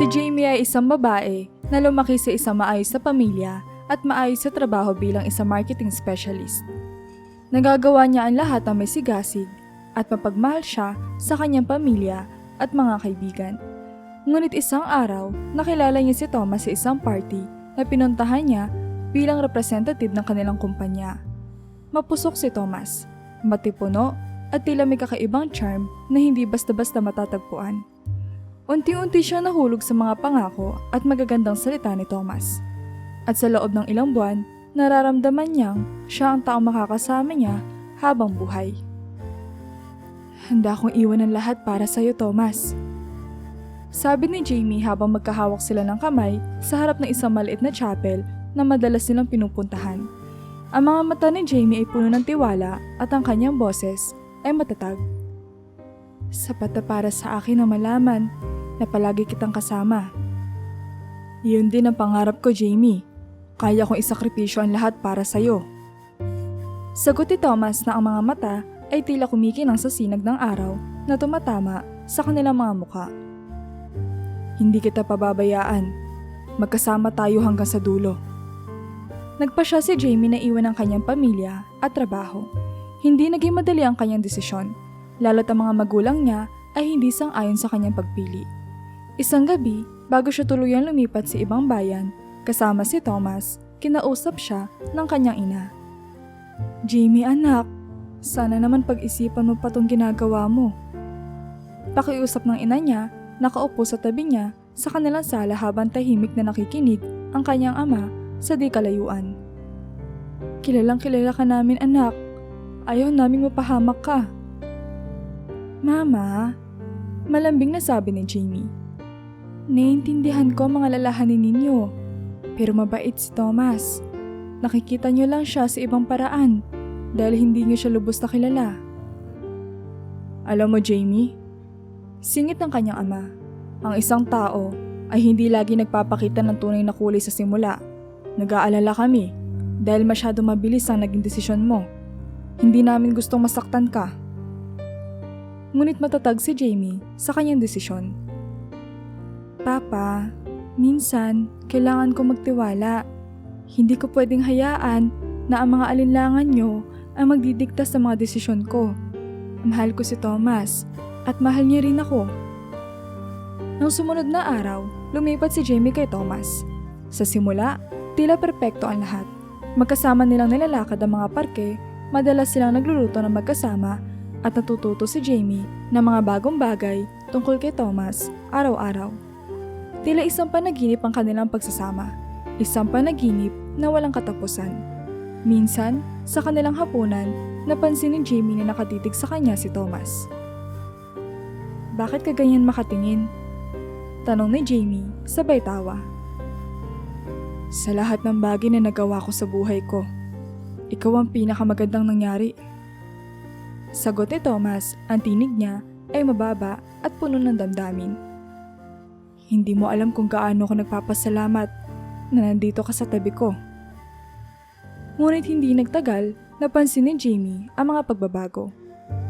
Si Jamie ay isang babae na lumaki sa isang maayos na pamilya at maayos sa trabaho bilang isang marketing specialist. Nagagawa niya ang lahat ng may sigasig at mapagmahal siya sa kanyang pamilya at mga kaibigan. Ngunit isang araw, nakilala niya si Thomas sa isang party na pinuntahan niya bilang representative ng kanilang kumpanya. Mapusok si Thomas, matipuno at tila may kakaibang charm na hindi basta-basta matatagpuan. Unti-unti siya nahulog sa mga pangako at magagandang salita ni Thomas. At sa loob ng ilang buwan, nararamdaman niyang siya ang taong makakasama niya habang buhay. Handa akong iwan ang lahat para sa'yo, Thomas. Sabi ni Jamie habang magkahawak sila ng kamay sa harap ng isang maliit na chapel na madalas nilang pinupuntahan. Ang mga mata ni Jamie ay puno ng tiwala at ang kanyang boses ay matatag. Sapat na para sa akin na malaman na palagi kitang kasama. Yun din ang pangarap ko, Jamie. Kaya kong isakripisyo ang lahat para sa'yo. Sagot ni Thomas na ang mga mata ay tila kumikinang sa sinag ng araw na tumatama sa kanilang mga mukha. Hindi kita pababayaan. Magkasama tayo hanggang sa dulo. Nagpa siya si Jamie na iwan ang kanyang pamilya at trabaho. Hindi naging madali ang kanyang desisyon, lalo't ang mga magulang niya ay hindi sang-ayon sa kanyang pagpili. Isang gabi, bago siya tuluyang lumipat sa ibang bayan, kasama si Thomas, kinausap siya ng kanyang ina. Jamie anak, sana naman pag-isipan mo pa tong ginagawa mo. Pakiusap ng ina niya, nakaupo sa tabi niya sa kanilang sala habang tahimik na nakikinig ang kanyang ama sa di kalayuan. Kilalang kilala ka namin anak, ayaw naming mapahamak ka. Mama, malambing na sabi ni Jamie. Naiintindihan ko ang mga lalahanin ninyo, pero mabait si Thomas. Nakikita niyo lang siya sa ibang paraan dahil hindi niyo siya lubos na kilala. Alam mo Jamie, singit ng kanyang ama, ang isang tao ay hindi lagi nagpapakita ng tunay na kulay sa simula. Nag-aalala kami dahil masyado mabilis ang naging desisyon mo. Hindi namin gustong masaktan ka. Ngunit matatag si Jamie sa kanyang desisyon. Papa, minsan kailangan ko magtiwala. Hindi ko pwedeng hayaan na ang mga alinlangan niyo ang magdidikta sa mga desisyon ko. Mahal ko si Thomas at mahal niya rin ako. Nang sumunod na araw, lumipat si Jamie kay Thomas. Sa simula, tila perpekto ang lahat. Magkasama nilang nilalakad ang mga parke, madalas silang nagluluto ng magkasama at natututo si Jamie ng mga bagong bagay tungkol kay Thomas araw-araw. Tila isang panaginip ang kanilang pagsasama, isang panaginip na walang katapusan. Minsan, sa kanilang hapunan, napansin ni Jamie na nakatitig sa kanya si Thomas. Bakit ka ganyan makatingin? Tanong ni Jamie, sabay tawa. Sa lahat ng bagay na nagawa ko sa buhay ko, ikaw ang pinakamagandang nangyari. Sagot ni Thomas, ang tinig niya ay mababa at puno ng damdamin. Hindi mo alam kung gaano ko nagpapasalamat na nandito ka sa tabi ko. Ngunit hindi nagtagal, napansin ni Jamie ang mga pagbabago.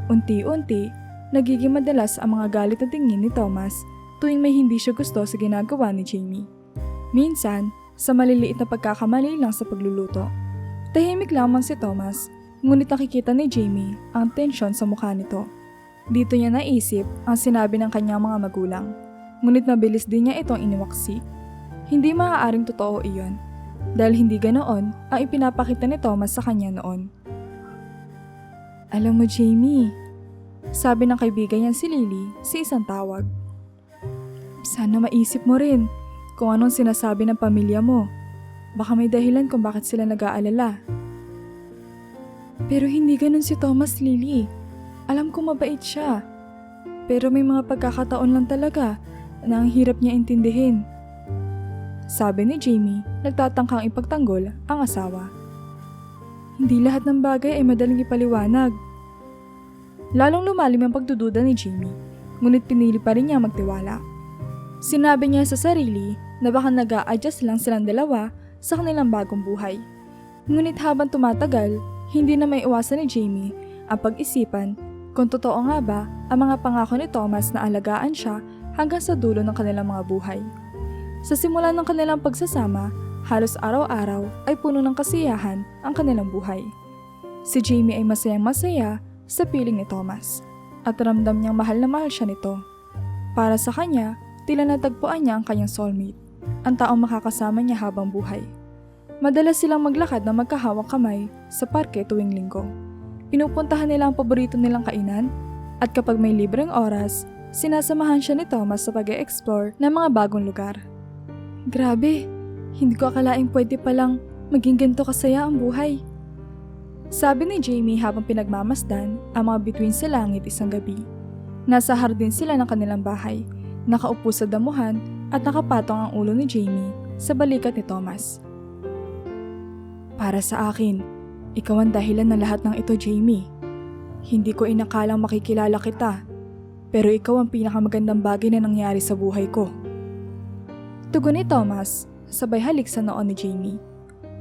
Unti-unti, nagiging madalas ang mga galit na tingin ni Thomas tuwing may hindi siya gusto sa ginagawa ni Jamie. Minsan, sa maliliit na pagkakamali lang sa pagluluto. Tahimik lamang si Thomas, ngunit nakikita ni Jamie ang tensyon sa mukha nito. Dito niya naisip ang sinabi ng kanyang mga magulang. Ngunit mabilis din niya itong iniwaksi. Hindi maaaring totoo iyon, dahil hindi ganoon ang ipinapakita ni Thomas sa kanya noon. Alam mo Jamie, sabi ng kaibigan niya si Lily sa isang tawag. Sana maisip mo rin kung anong sinasabi ng pamilya mo. Baka may dahilan kung bakit sila nag-aalala. Pero hindi ganun si Thomas, Lily. Alam ko mabait siya. Pero may mga pagkakataon lang talaga na ang hirap niya intindihin. Sabi ni Jamie, nagtatangkang ipagtanggol ang asawa. Hindi lahat ng bagay ay madaling ipaliwanag. Lalong lumalim ang pagdududa ni Jamie, ngunit pinili pa rin niya magtiwala. Sinabi niya sa sarili na baka nag-a-adjust lang silang dalawa sa kanilang bagong buhay. Ngunit habang tumatagal, hindi na may iwasan ni Jamie ang pag-isipan kung totoo nga ba ang mga pangako ni Thomas na alagaan siya hanggang sa dulo ng kanilang mga buhay. Sa simula ng kanilang pagsasama, halos araw-araw ay puno ng kasiyahan ang kanilang buhay. Si Jamie ay masayang-masaya sa piling ni Thomas at ramdam niyang mahal na mahal siya nito. Para sa kanya, tila natagpuan niya ang kanyang soulmate, ang taong makakasama niya habang buhay. Madalas silang maglakad na magkahawak kamay sa parke tuwing linggo. Pinupuntahan nila ang paborito nilang kainan at kapag may libreng oras, sinasamahan siya ni Thomas sa pag-e-explore ng mga bagong lugar. Grabe, hindi ko akalaing pwede palang maging ganito kasaya ang buhay. Sabi ni Jamie habang pinagmamasdan ang mga bituin sa langit isang gabi. Nasa hardin sila ng kanilang bahay, nakaupo sa damuhan at nakapatong ang ulo ni Jamie sa balikat ni Thomas. Para sa akin, ikaw ang dahilan ng lahat ng ito, Jamie. Hindi ko inakalang makikilala kita, pero ikaw ang pinakamagandang bagay na nangyari sa buhay ko. Tugon ni Thomas, sabay halik sa noon ni Jamie.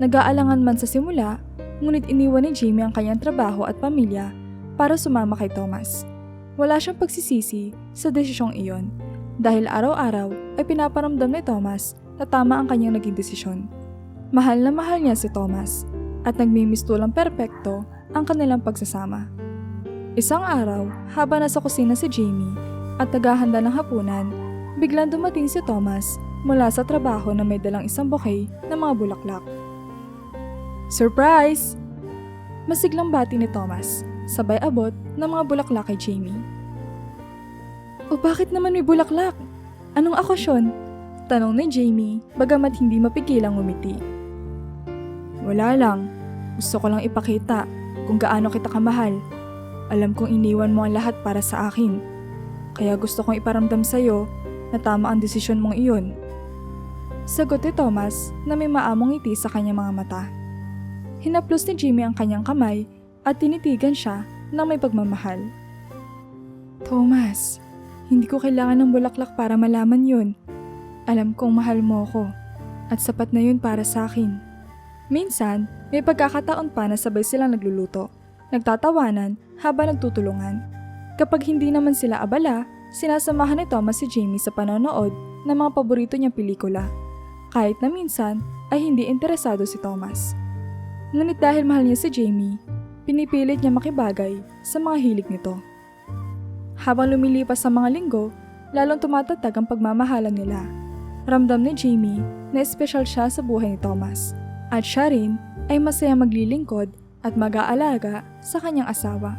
Nag-aalangan man sa simula, ngunit iniwan ni Jamie ang kanyang trabaho at pamilya para sumama kay Thomas. Wala siyang pagsisisi sa desisyong iyon dahil araw-araw ay pinaparamdam ni Thomas na tama ang kanyang naging desisyon. Mahal na mahal niya si Thomas at nagmimistulang perpekto ang kanilang pagsasama. Isang araw, habang nasa kusina si Jamie at naghahanda ng hapunan, biglang dumating si Thomas mula sa trabaho na may dalang isang bouquet ng mga bulaklak. Surprise! Masiglang bati ni Thomas, sabay abot ng mga bulaklak kay Jamie. O bakit naman may bulaklak? Anong okasyon? Tanong ni Jamie, bagamat hindi mapigilang ngumiti. Wala lang, gusto ko lang ipakita kung gaano kita kamahal. Alam kong iniwan mo ang lahat para sa akin. Kaya gusto kong iparamdam sa'yo na tama ang desisyon mong iyon. Sagot ni Thomas na may maamong ngiti sa kanyang mga mata. Hinaplos ni Jamie ang kanyang kamay at tinitigan siya ng may pagmamahal. Thomas, hindi ko kailangan ng bulaklak para malaman yun. Alam kong mahal mo ko at sapat na yun para sa akin. Minsan, may pagkakataon pa na sabay silang nagluluto, nagtatawanan habang nagtutulungan. Kapag hindi naman sila abala, sinasamahan ni Thomas si Jamie sa panonood ng mga paborito niyang pelikula. Kahit na minsan ay hindi interesado si Thomas. Ngunit dahil mahal niya si Jamie, pinipilit niya makibagay sa mga hilig nito. Habang lumilipas sa mga linggo, lalong tumatatag ang pagmamahalan nila. Ramdam ni Jamie na espesyal siya sa buhay ni Thomas. At siya rin ay masaya maglilingkod at mag-aalaga sa kanyang asawa.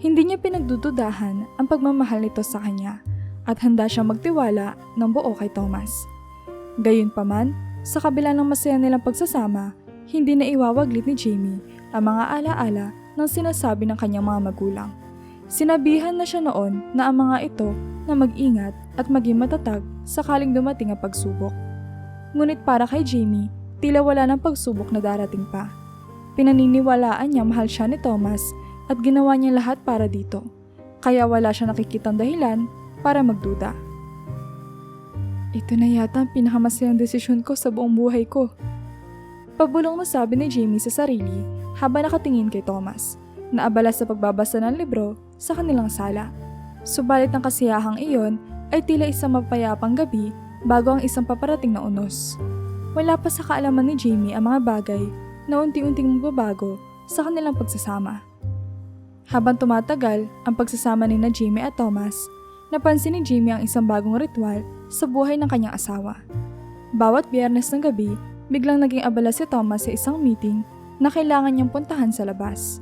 Hindi niya pinagdududahan ang pagmamahal nito sa kanya at handa siyang magtiwala ng buo kay Thomas. Gayunpaman, sa kabila ng masaya nilang pagsasama, hindi na iwawaglit ni Jamie ang mga alaala ng sinasabi ng kanyang mga magulang. Sinabihan na siya noon na ang mga ito na mag-ingat at maging matatag sakaling dumating ang pagsubok. Ngunit para kay Jamie, tila wala ng pagsubok na darating pa. Pinaniniwalaan niya mahal siya ni Thomas at ginawa niya lahat para dito. Kaya wala siya nakikitang dahilan para magduda. Ito na yata ang pinakamasayang desisyon ko sa buong buhay ko. Pabulong na sabi ni Jamie sa sarili habang nakatingin kay Thomas, na abala sa pagbabasa ng libro sa kanilang sala. Subalit ang kasiyahang iyon ay tila isang mapayapang gabi bago ang isang paparating na unos. Wala pa sa kaalaman ni Jamie ang mga bagay na unti-unting magbabago sa kanilang pagsasama. Habang tumatagal ang pagsasama ni na Jamie at Thomas, napansin ni Jamie ang isang bagong ritual sa buhay ng kanyang asawa. Bawat Biyernes ng gabi, biglang naging abala si Thomas sa isang meeting na kailangan niyang puntahan sa labas.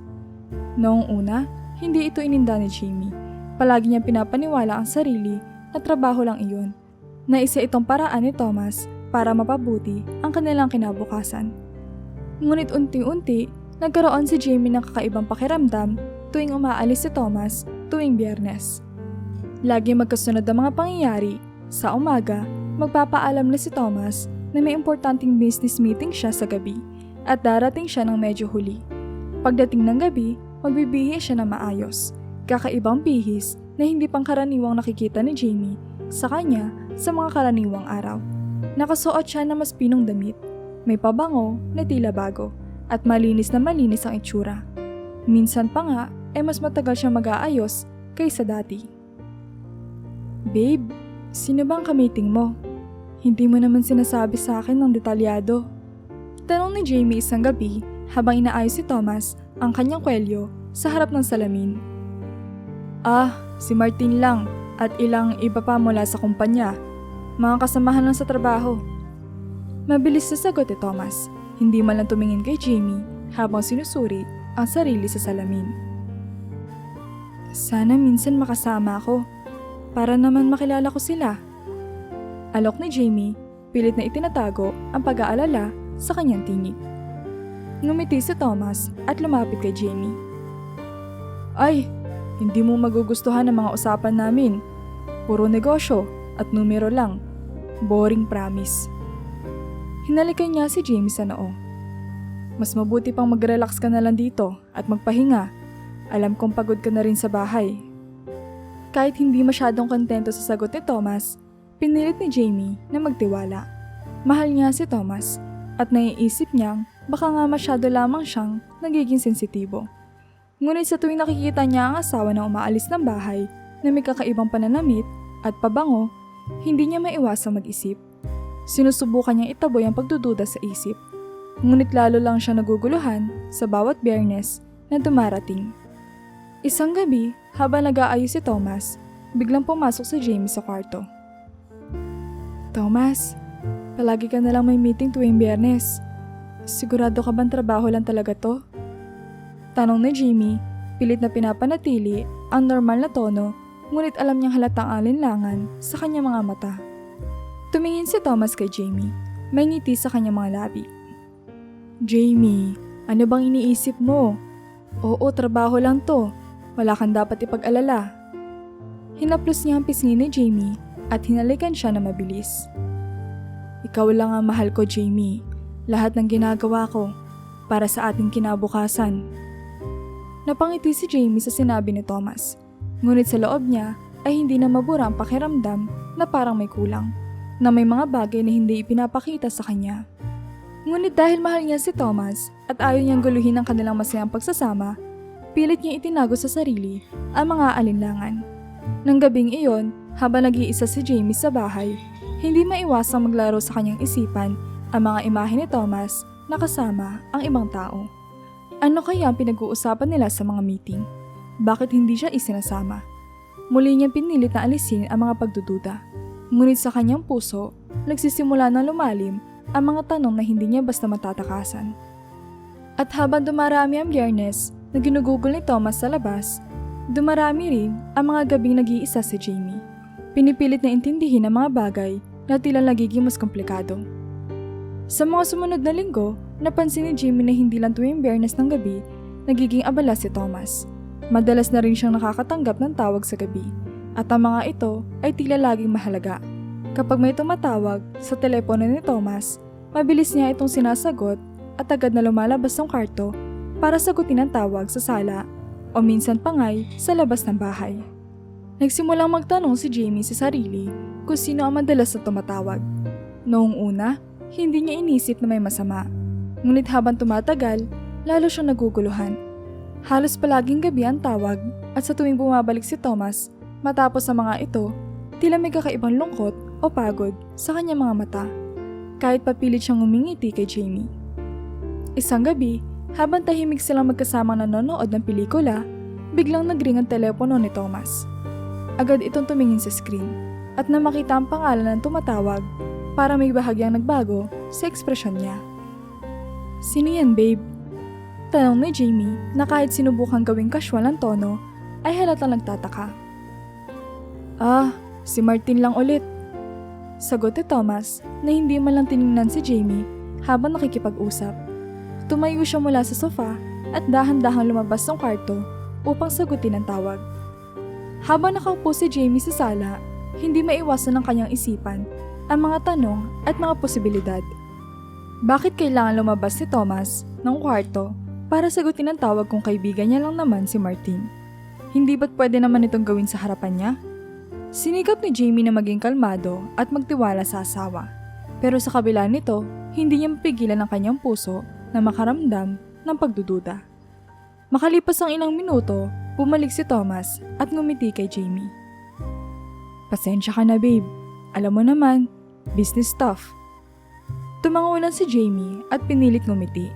Noong una, hindi ito ininda ni Jamie. Palagi niyang pinapaniwala ang sarili na trabaho lang iyon, na isa itong paraan ni Thomas para mapabuti ang kanilang kinabukasan. Ngunit unti-unti, nagkaroon si Jamie ng kakaibang pakiramdam tuwing umaalis si Thomas tuwing Biyernes. Lagi magkasunod ang mga pangyayari. Sa umaga, magpapaalam na si Thomas na may importanteng business meeting siya sa gabi at darating siya ng medyo huli. Pagdating ng gabi, magbibihis siya na maayos. Kakaibang bihis na hindi pangkaraniwang nakikita ni Jamie sa kanya sa mga karaniwang araw. Nakasuot siya na mas pinong damit, may pabango na tila bago, at malinis na malinis ang itsura. Minsan pa nga ay mas matagal siya mag-aayos kaysa dati. Babe, sino bang kamiting mo? Hindi mo naman sinasabi sa akin ng detalyado. Tanong ni Jamie isang gabi habang inaayos si Thomas ang kanyang kwelyo sa harap ng salamin. Si Martin lang at ilang iba pa mula sa kumpanya. Mga kasamahan lang sa trabaho. Mabilis na sagot ni Thomas, hindi man lang tumingin kay Jamie habang sinusuri ang sarili sa salamin. Sana minsan makasama ako para naman makilala ko sila. Alok ni Jamie, pilit na itinatago ang pag-aalala sa kanyang tinig. Ngumiti si Thomas at lumapit kay Jamie. Ay, hindi mo magugustuhan ang mga usapan namin. Puro negosyo at numero lang. Boring promise. Hinalikan niya si Jamie sa noo. Mas mabuti pang mag-relax ka na lang dito at magpahinga. Alam kong pagod ka na rin sa bahay. Kahit hindi masyadong kontento sa sagot ni Thomas, pinilit ni Jamie na magtiwala. Mahal niya si Thomas at naiisip niyang baka nga masyado lamang siyang nagiging sensitibo. Ngunit sa tuwing nakikita niya ang asawa na umaalis ng bahay na may kakaibang pananamit at pabango, hindi niya maiwasang mag-isip. Sinusubukan niyang itaboy ang pagdududa sa isip. Ngunit lalo lang siya naguguluhan sa bawat Biyernes na dumarating. Isang gabi, habang nag-aayos si Thomas, biglang pumasok si Jamie sa kwarto. Thomas, palagi ka na lang may meeting tuwing Biyernes. Sigurado ka bang trabaho lang talaga to? Tanong ni Jamie, pilit na pinapanatili ang normal na tono, ngunit alam niyang halatang alinlangan sa kanyang mga mata. Tumingin si Thomas kay Jamie, may ngiti sa kanyang mga labi. Jamie, ano bang iniisip mo? Oo, trabaho lang to. Wala kang dapat ipag-alala. Hinaplos niya ang pisngi ni Jamie at hinalikan siya na mabilis. Ikaw lang ang mahal ko, Jamie. Lahat ng ginagawa ko para sa ating kinabukasan. Napangiti si Jamie sa sinabi ni Thomas, ngunit sa loob niya ay hindi na mabura ang pakiramdam na parang may kulang, na may mga bagay na hindi ipinapakita sa kanya. Ngunit dahil mahal niya si Thomas at ayaw niyang guluhin ang kanilang masayang pagsasama, pilit niya itinago sa sarili ang mga alinlangan. Nang gabing iyon, habang nag-iisa si Jamie sa bahay, hindi maiwasang maglaro sa kanyang isipan ang mga imahe ni Thomas na kasama ang ibang tao. Ano kaya ang pinag-uusapan nila sa mga meeting? Bakit hindi siya isinasama? Muli niyang pinilit na alisin ang mga pagdududa. Ngunit sa kanyang puso, nagsisimula ng lumalim ang mga tanong na hindi niya basta matatakasan. At habang dumarami ang Biyernes na ginugugol ni Thomas sa labas, dumarami rin ang mga gabing nag-iisa si Jamie. Pinipilit na intindihin ang mga bagay na tila nagiging mas komplikado. Sa mga sumunod na linggo, napansin ni Jamie na hindi lang tuwing Biyernes ng gabi, nagiging abala si Thomas. Madalas na rin siyang nakakatanggap ng tawag sa gabi, at ang mga ito ay tila laging mahalaga. Kapag may tumatawag sa telepono ni Thomas, mabilis niya itong sinasagot at agad na lumalabas ng kwarto para sagutin ang tawag sa sala o minsan pa nga'y sa labas ng bahay. Nagsimulang magtanong si Jamie sa sarili kung sino ang madalas na tumatawag. Noong una, hindi niya inisip na may masama. Ngunit habang tumatagal, lalo siyang naguguluhan. Halos palaging gabi ang tawag at sa tuwing bumabalik si Thomas, matapos sa mga ito, tila may kakaibang lungkot o pagod sa kanyang mga mata. Kahit papilit siyang umingiti kay Jamie. Isang gabi, habang tahimik silang magkasamang nanonood ng pelikula, biglang nagring ang telepono ni Thomas. Agad itong tumingin sa screen at nang makita ang pangalan ng tumatawag, para may bahagyang nagbago sa ekspresyon niya. Sino yan, babe? Tanong ni Jamie na kahit sinubukang gawing casual ang tono, ay halatang nagtataka. Si Martin lang ulit. Sagot ni Thomas na hindi man lang tiningnan si Jamie habang nakikipag-usap. Tumayo siya mula sa sofa at dahan-dahang lumabas ng kwarto upang sagutin ang tawag. Habang nakaupo si Jamie sa sala, hindi maiwasan ng kanyang isipan ang mga tanong at mga posibilidad. Bakit kailangan lumabas si Thomas ng kwarto para sagutin ang tawag kung kaibigan niya lang naman si Martin? Hindi ba't pwede naman itong gawin sa harapan niya? Sinikap ni Jamie na maging kalmado at magtiwala sa asawa. Pero sa kabila nito, hindi niya mapigilan ang kanyang puso na makaramdam ng pagdududa. Makalipas ang ilang minuto, bumalik si Thomas at ngumiti kay Jamie. Pasensya ka na, babe. Alam mo naman, business stuff. Tumango lang si Jamie at pinilit ngumiti.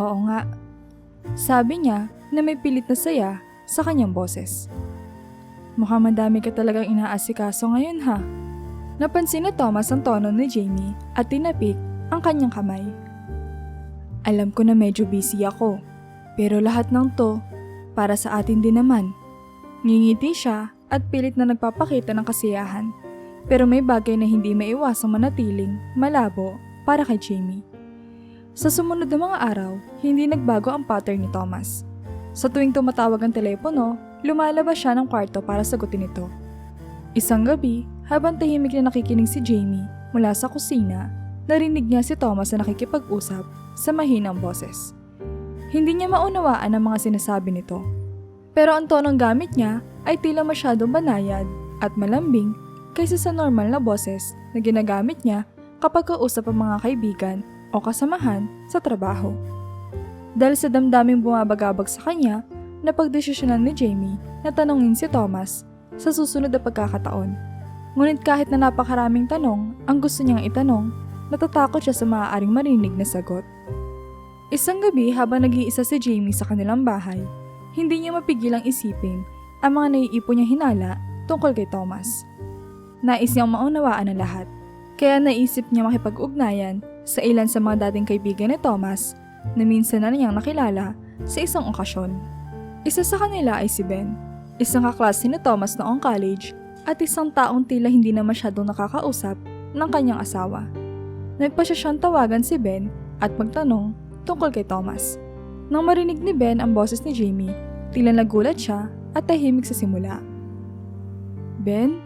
Oo nga. Sabi niya na may pilit na saya sa kanyang boses. Mukhang madami ka talagang inaasikaso ngayon ha. Napansin ni Thomas ang tono ni Jamie at tinapik ang kanyang kamay. Alam ko na medyo busy ako, pero lahat ng to para sa atin din naman. Ngingiti siya at pilit na nagpapakita ng kasiyahan, pero may bagay na hindi maiwasang manatiling malabo para kay Jamie. Sa sumunod na mga araw, hindi nagbago ang pattern ni Thomas. Sa tuwing tumatawag ang telepono, lumalabas siya ng kwarto para sagutin ito. Isang gabi, habang tahimik na nakikinig si Jamie mula sa kusina, narinig niya si Thomas na nakikipag-usap sa mahinang boses. Hindi niya maunawaan ang mga sinasabi nito. Pero ang tonong gamit niya ay tila masyadong banayad at malambing kaysa sa normal na boses na ginagamit niya kapag kausap ang mga kaibigan o kasamahan sa trabaho. Dahil sa damdaming bumabagabag sa kanya, napagdesisyonan ni Jamie na tanungin si Thomas sa susunod na pagkakataon. Ngunit kahit na napakaraming tanong ang gusto niyang itanong, natatakot siya sa maaaring marinig na sagot. Isang gabi habang nag-iisa si Jamie sa kanilang bahay, hindi niya mapigilang isipin ang mga naiipon niyang hinala tungkol kay Thomas. Nais niyang maunawaan ang lahat, kaya naisip niya makipag-ugnayan sa ilan sa mga dating kaibigan ni Thomas na minsan na niyang nakilala sa isang okasyon. Isa sa kanila ay si Ben, isang kaklase ni Thomas noong college at isang taong tila hindi na masyadong nakakausap ng kanyang asawa. Nagpasya siyang tawagan si Ben at magtanong tungkol kay Thomas. Nang marinig ni Ben ang boses ni Jamie, tila nagulat siya at tahimik sa simula. Ben?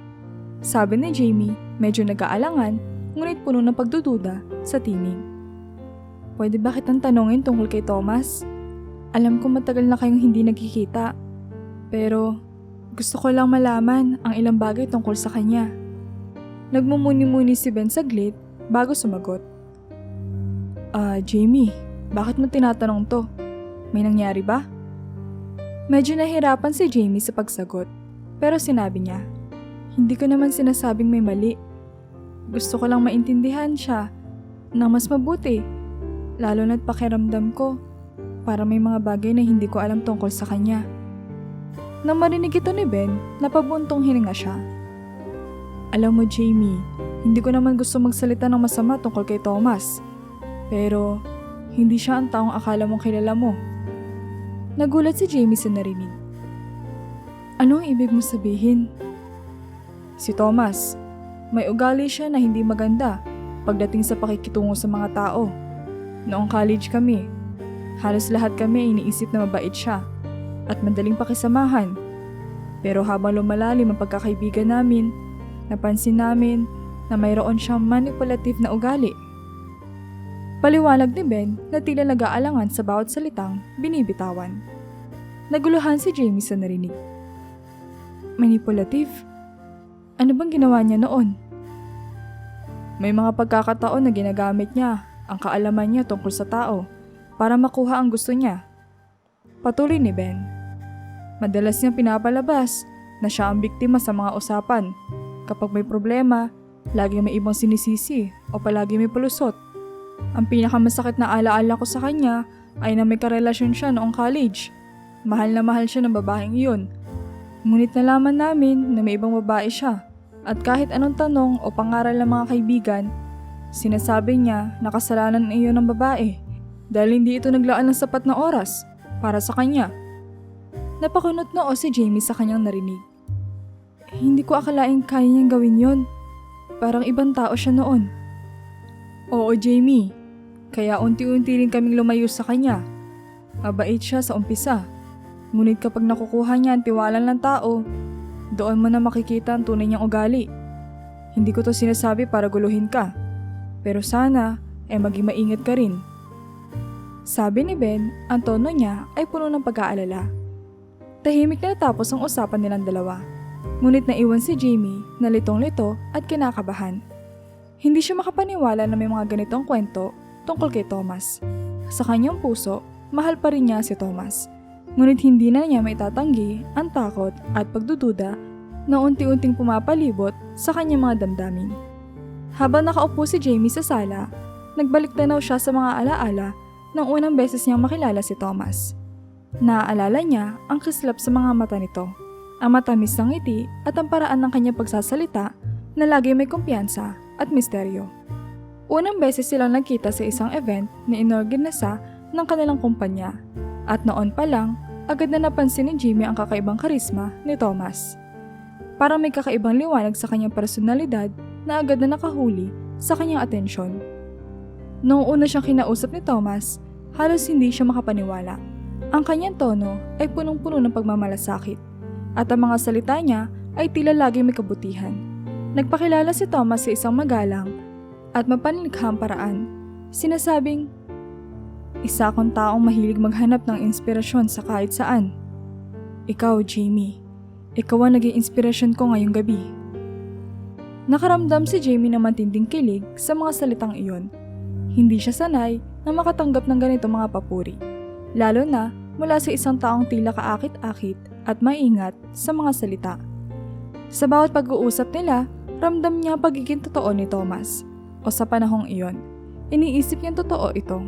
Sabi ni Jamie, medyo nag-aalangan, ngunit puno ng pagdududa sa tinig. Pwede ba kitang tanongin tungkol kay Thomas? Alam ko matagal na kayong hindi nagkikita, pero gusto ko lang malaman ang ilang bagay tungkol sa kanya. Nagmumuni-muni si Ben saglit bago sumagot. Jamie, bakit mo tinatanong to? May nangyari ba? Medyo nahirapan si Jamie sa pagsagot, pero sinabi niya, hindi ko naman sinasabing may mali. Gusto ko lang maintindihan siya ng mas mabuti, lalo na't pakiramdam ko para may mga bagay na hindi ko alam tungkol sa kanya. Nang marinig ito ni Ben, napabuntong hininga siya. Alam mo Jamie, hindi ko naman gusto magsalita ng masama tungkol kay Thomas, pero hindi siya ang taong akala mong kilala mo. Nagulat si Jamie sa narinig. Anong ibig mo sabihin? Si Thomas, may ugali siya na hindi maganda pagdating sa pakikitungo sa mga tao. Noong college kami, halos lahat kami ay iniisip na mabait siya at madaling pakisamahan. Pero habang lumalalim ang pagkakaibigan namin, napansin namin na mayroon siyang manipulative na ugali. Paliwanag ni Ben na tila nag-aalangan sa bawat salitang binibitawan. Naguluhan si Jamie sa narinig. Manipulative? Ano bang ginawa niya noon? May mga pagkakataon na ginagamit niya ang kaalaman niya tungkol sa tao para makuha ang gusto niya. Patuloy ni Ben. Madalas niyang pinapalabas na siya ang biktima sa mga usapan. Kapag may problema, lagi may ibang sinisisi o palagi may palusot. Ang pinakamasakit na alaala ko sa kanya ay na may karelasyon siya noong college. Mahal na mahal siya ng babaeng iyon. Ngunit nalaman namin na may ibang babae siya at kahit anong tanong o pangaral ng mga kaibigan, sinasabi niya na kasalanan iyon ng babae dahil hindi ito naglaan ng sapat na oras para sa kanya. Napakunot noo si Jamie sa kanyang narinig. Hindi ko akalaing kaya niyang gawin yon. Parang ibang tao siya noon. Oo Jamie, kaya unti-unti rin kaming lumayo sa kanya. Mabait siya sa umpisa. Ngunit kapag nakukuha niya ang tiwala ng tao, doon mo na makikita ang tunay niyang ugali. Hindi ko to sinasabi para guluhin ka, pero sana ay maging maingat ka rin. Sabi ni Ben, ang tono niya ay puno ng pag-aalala. Tahimik na natapos ang usapan nilang dalawa. Ngunit naiwan si Jamie na litong-lito at kinakabahan. Hindi siya makapaniwala na may mga ganitong kwento tungkol kay Thomas. Sa kanyang puso, mahal pa rin niya si Thomas. Ngunit hindi na niya maitatanggi ang takot at pagdududa na unti-unting pumapalibot sa kanyang mga damdamin. Habang nakaupo si Jamie sa sala, nagbalik tanaw siya sa mga alaala ng unang beses niyang makilala si Thomas. Naaalala niya ang kislap sa mga mata nito, ang matamis ng ngiti at ang paraan ng kanyang pagsasalita na lagi may kumpiyansa at misteryo. Unang beses silang nagkita sa isang event na inorganisa ng kanilang kumpanya at noon pa lang, agad na napansin ni Jamie ang kakaibang karisma ni Thomas. Parang may kakaibang liwanag sa kanyang personalidad na agad na nakahuli sa kanyang atensyon. Noong una siyang kinausap ni Thomas, halos hindi siya makapaniwala. Ang kanyang tono ay punong-puno ng pagmamalasakit at ang mga salita niya ay tila lagi may kabutihan. Nagpakilala si Thomas sa isang magalang at mapanlikhang paraan. Sinasabing, "Isa akong taong mahilig maghanap ng inspirasyon sa kahit saan. Ikaw, Jamie. Ikaw ang naging inspirasyon ko ngayong gabi." Nakaramdam si Jamie ng matinding kilig sa mga salitang iyon. Hindi siya sanay na makatanggap ng ganito mga papuri, lalo na mula sa isang taong tila kaakit-akit at maingat sa mga salita. Sa bawat pag-uusap nila, ramdam niya pagiging totoo ni Thomas, o sa panahong iyon, iniisip niyang totoo ito.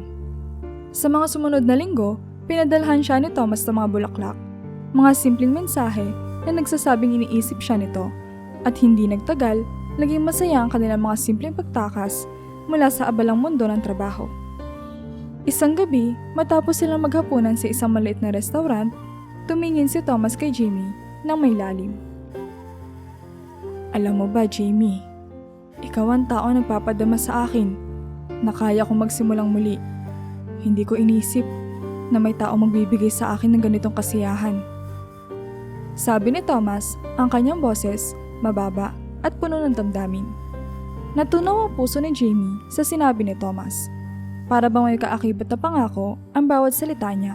Sa mga sumunod na linggo, pinadalhan siya ni Thomas ng mga bulaklak, mga simpleng mensahe na nagsasabing iniisip siya nito, at hindi nagtagal, naging masaya ang kanilang mga simpleng pagtakas mula sa abalang mundo ng trabaho. Isang gabi, matapos silang maghapunan sa isang maliit na restaurant, tumingin si Thomas kay Jamie nang may lalim. "Alam mo ba, Jamie, ikaw ang tao nagpapadama sa akin na kaya kong magsimulang muli. Hindi ko inisip na may tao magbibigay sa akin ng ganitong kasiyahan." Sabi ni Thomas, ang kanyang boses, mababa at puno ng damdamin. Natunaw ang puso ni Jamie sa sinabi ni Thomas. Para bang may kaakibat na pangako ang bawat salita niya.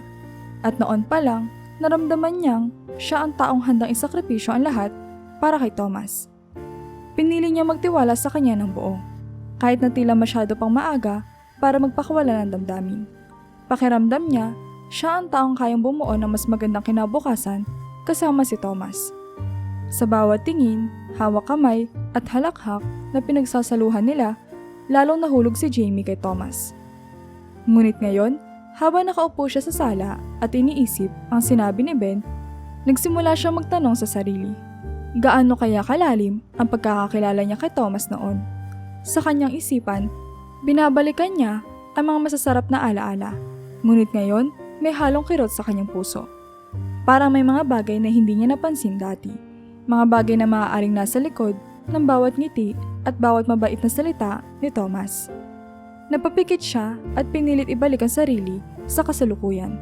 At noon pa lang, naramdaman niyang siya ang taong handang isakripisyo ang lahat para kay Thomas. Pinili niya magtiwala sa kanya ng buo, kahit na tila masyado pang maaga para magpakawala ng damdamin. Pakiramdam niya, siya ang taong kayang bumuo ng mas magandang kinabukasan kasama si Thomas. Sa bawat tingin, hawak kamay at halakhak na pinagsasaluhan nila, lalong nahulog si Jamie kay Thomas. Ngunit ngayon, habang nakaupo siya sa sala at iniisip ang sinabi ni Ben, nagsimula siya magtanong sa sarili. Gaano kaya kalalim ang pagkakakilala niya kay Thomas noon? Sa kanyang isipan, binabalikan niya ang mga masasarap na alaala, ngunit ngayon may halong kirot sa kanyang puso. Parang may mga bagay na hindi niya napansin dati. Mga bagay na maaaring nasa likod ng bawat ngiti at bawat mabait na salita ni Thomas. Napapikit siya at pinilit ibalik ang sarili sa kasalukuyan.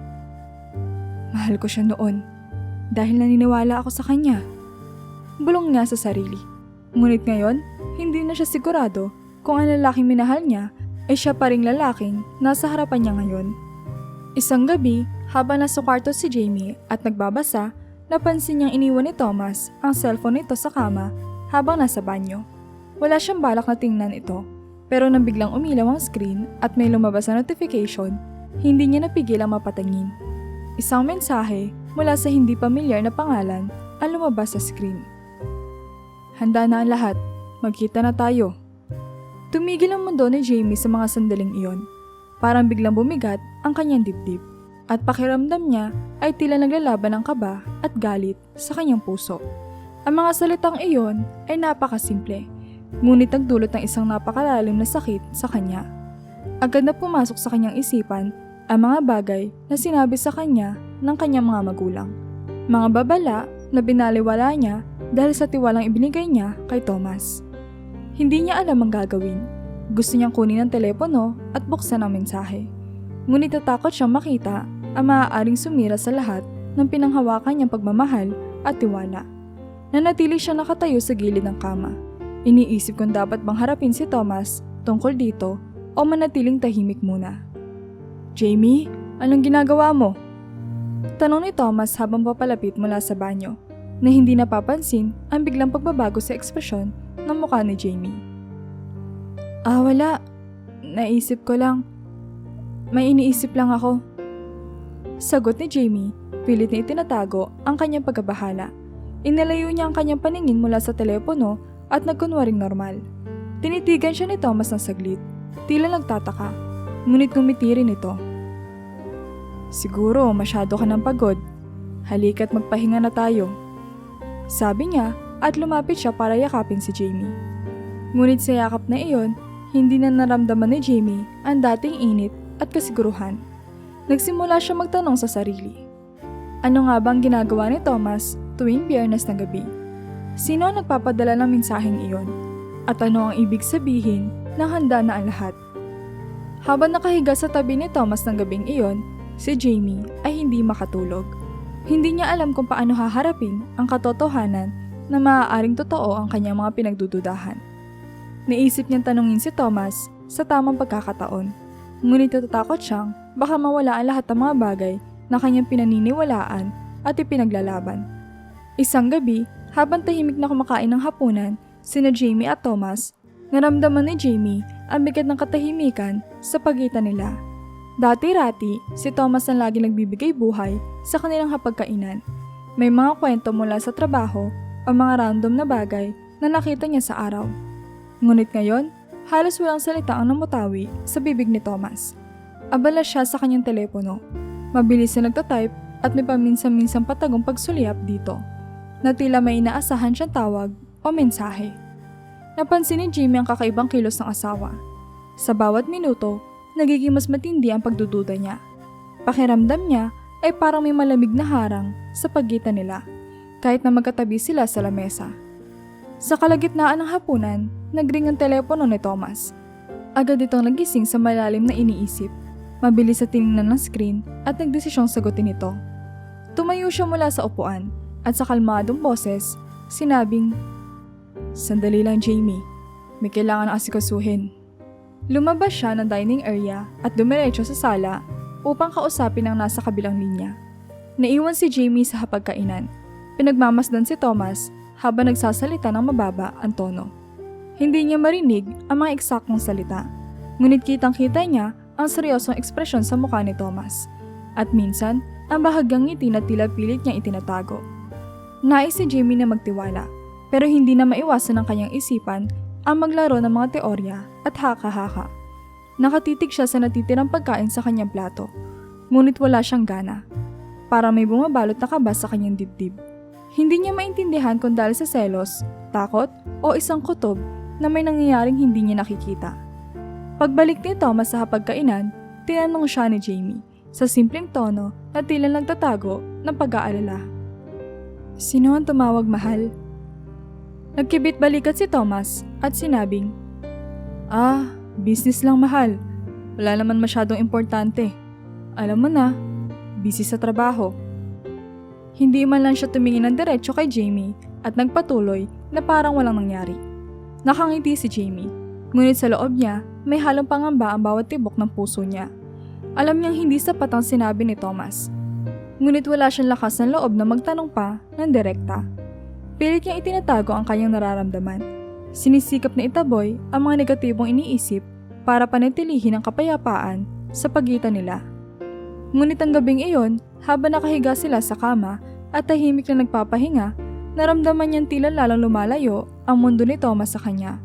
Mahal ko siya noon dahil naniniwala ako sa kanya. Bulong niya sa sarili. Ngunit ngayon, hindi na siya sigurado kung ang lalaking minahal niya ay siya pa ring lalaking nasa harapan niya ngayon. Isang gabi, habang nasa kwarto si Jamie at nagbabasa, napansin niyang iniwan ni Thomas ang cellphone nito sa kama habang nasa banyo. Wala siyang balak na tingnan ito, pero nang biglang umilaw ang screen at may lumabas na notification, hindi niya napigil ang mapatingin. Isang mensahe mula sa hindi pamilyar na pangalan ang lumabas sa screen. "Handa na ang lahat, magkita na tayo." Tumigil ang mundo ni Jamie sa mga sandaling iyon. Parang biglang bumigat ang kanyang dibdib. At pakiramdam niya ay tila naglalaban ng kaba at galit sa kanyang puso. Ang mga salitang iyon ay napakasimple, ngunit nagdulot ng isang napakalalim na sakit sa kanya. Agad na pumasok sa kanyang isipan ang mga bagay na sinabi sa kanya ng kanyang mga magulang. Mga babala na binaliwala niya dahil sa tiwalang ibinigay niya kay Thomas. Hindi niya alam ang gagawin. Gusto niyang kunin ang telepono at buksan ang mensahe. Ngunit natakot siyang makita ang maaaring sumira sa lahat ng pinanghawakan niyang pagmamahal at tiwala. Nanatili siya nakatayo sa gilid ng kama. Iniisip kung dapat bang harapin si Thomas tungkol dito o manatiling tahimik muna. "Jamie, anong ginagawa mo?" Tanong ni Thomas habang papalapit mula sa banyo, na hindi napapansin ang biglang pagbabago sa ekspresyon ng mukha ni Jamie. Wala. Naisip ko lang. May iniisip lang ako." Sagot ni Jamie, pilit na itinatago ang kanyang pagkabahala. Inalayo niya ang kanyang paningin mula sa telepono at nagkunwaring normal. Tinitigan siya ni Thomas ng saglit. Tila nagtataka, ngunit ngumiti rin ito. Siguro masyado ka ng pagod. Halika't magpahinga na tayo. Sabi niya at lumapit siya para yakapin si Jamie. Ngunit sa yakap na iyon, hindi na naramdaman ni Jamie ang dating init at kasiguruhan. Nagsimula siya magtanong sa sarili. Ano nga bang ginagawa ni Thomas tuwing Biyernes ng gabi? Sino ang nagpapadala ng mensaheng iyon? At ano ang ibig sabihin na handa na ang lahat? Habang nakahiga sa tabi ni Thomas ng gabing iyon, si Jamie ay hindi makatulog. Hindi niya alam kung paano haharapin ang katotohanan na maaaring totoo ang kanyang mga pinagdududahan. Naisip niyang tanungin si Thomas sa tamang pagkakataon, ngunit natatakot siyang baka mawala ang lahat ng mga bagay na kanyang pinaniniwalaan at ipinaglalaban. Isang gabi, habang tahimik na kumakain ng hapunan, sina Jamie at Thomas, naramdaman ni Jamie ang bigat ng katahimikan sa pagitan nila. Dati-rati, si Thomas ang lagi nagbibigay buhay sa kanilang hapagkainan. May mga kwento mula sa trabaho o mga random na bagay na nakita niya sa araw. Ngunit ngayon, halos walang salita ang namutawi sa bibig ni Thomas. Abala siya sa kanyang telepono. Mabilis na nagtatype at may paminsan-minsang patagong pagsulyap dito, na tila may inaasahan siyang tawag o mensahe. Napansin ni Jamie ang kakaibang kilos ng asawa. Sa bawat minuto, nagiging mas matindi ang pagdududa niya. Pakiramdam niya ay parang may malamig na harang sa pagitan nila, kahit na magkatabi sila sa lamesa. Sa kalagitnaan ng hapunan, nagring ang telepono ni Thomas. Agad itong nagising sa malalim na iniisip. Mabilis sa tiningnan ng screen at nagdesisyong sagutin ito. Tumayo siya mula sa upuan at sa kalmadong boses, sinabing, "Sandali lang Jamie, may kailangan na asikasuhin." Lumabas siya ng dining area at dumiretso sa sala upang kausapin ang nasa kabilang linya. Naiwan si Jamie sa hapagkainan. Pinagmamasdan si Thomas habang nagsasalita ng mababa ang tono. Hindi niya marinig ang mga eksaktong salita, ngunit kitang-kita niya ang seryosong ekspresyon sa mukha ni Thomas, at minsan ang bahagyang ngiti na tila pilit niyang itinatago. Nais si Jamie na magtiwala, pero hindi na maiwasan ng kanyang isipan ang maglaro ng mga teorya at haka-haka. Nakatitig siya sa natitirang pagkain sa kanyang plato, ngunit wala siyang gana. Para may bumabalot na kaba sa kanyang dibdib. Hindi niya maintindihan kung dahil sa selos, takot, o isang kutob na may nangyayaring hindi niya nakikita. Pagbalik ni Thomas sa hapagkainan, tinanong siya ni Jamie sa simpleng tono na tila nagtatago ng pag-aalala. "Sino ang tumawag, mahal?" Nagkibit balikat si Thomas at sinabing, Business lang, mahal. Wala naman masyadong importante. Alam mo na, busy sa trabaho." Hindi man lang siya tumingin ng diretso kay Jamie at nagpatuloy na parang walang nangyari. Nakangiti si Jamie, ngunit sa loob niya may halong pangamba ang bawat tibok ng puso niya. Alam niyang hindi sapat ang sinabi ni Thomas, ngunit wala siyang lakas ng loob na magtanong pa ng direkta. Pilit niyang itinatago ang kanyang nararamdaman. Sinisikap na itaboy ang mga negatibong iniisip para panatilihin ang kapayapaan sa pagitan nila. Ngunit ang gabing iyon, habang nakahiga sila sa kama at tahimik na nagpapahinga, naramdaman niyang tila lalong lumalayo ang mundo ni Thomas sa kanya.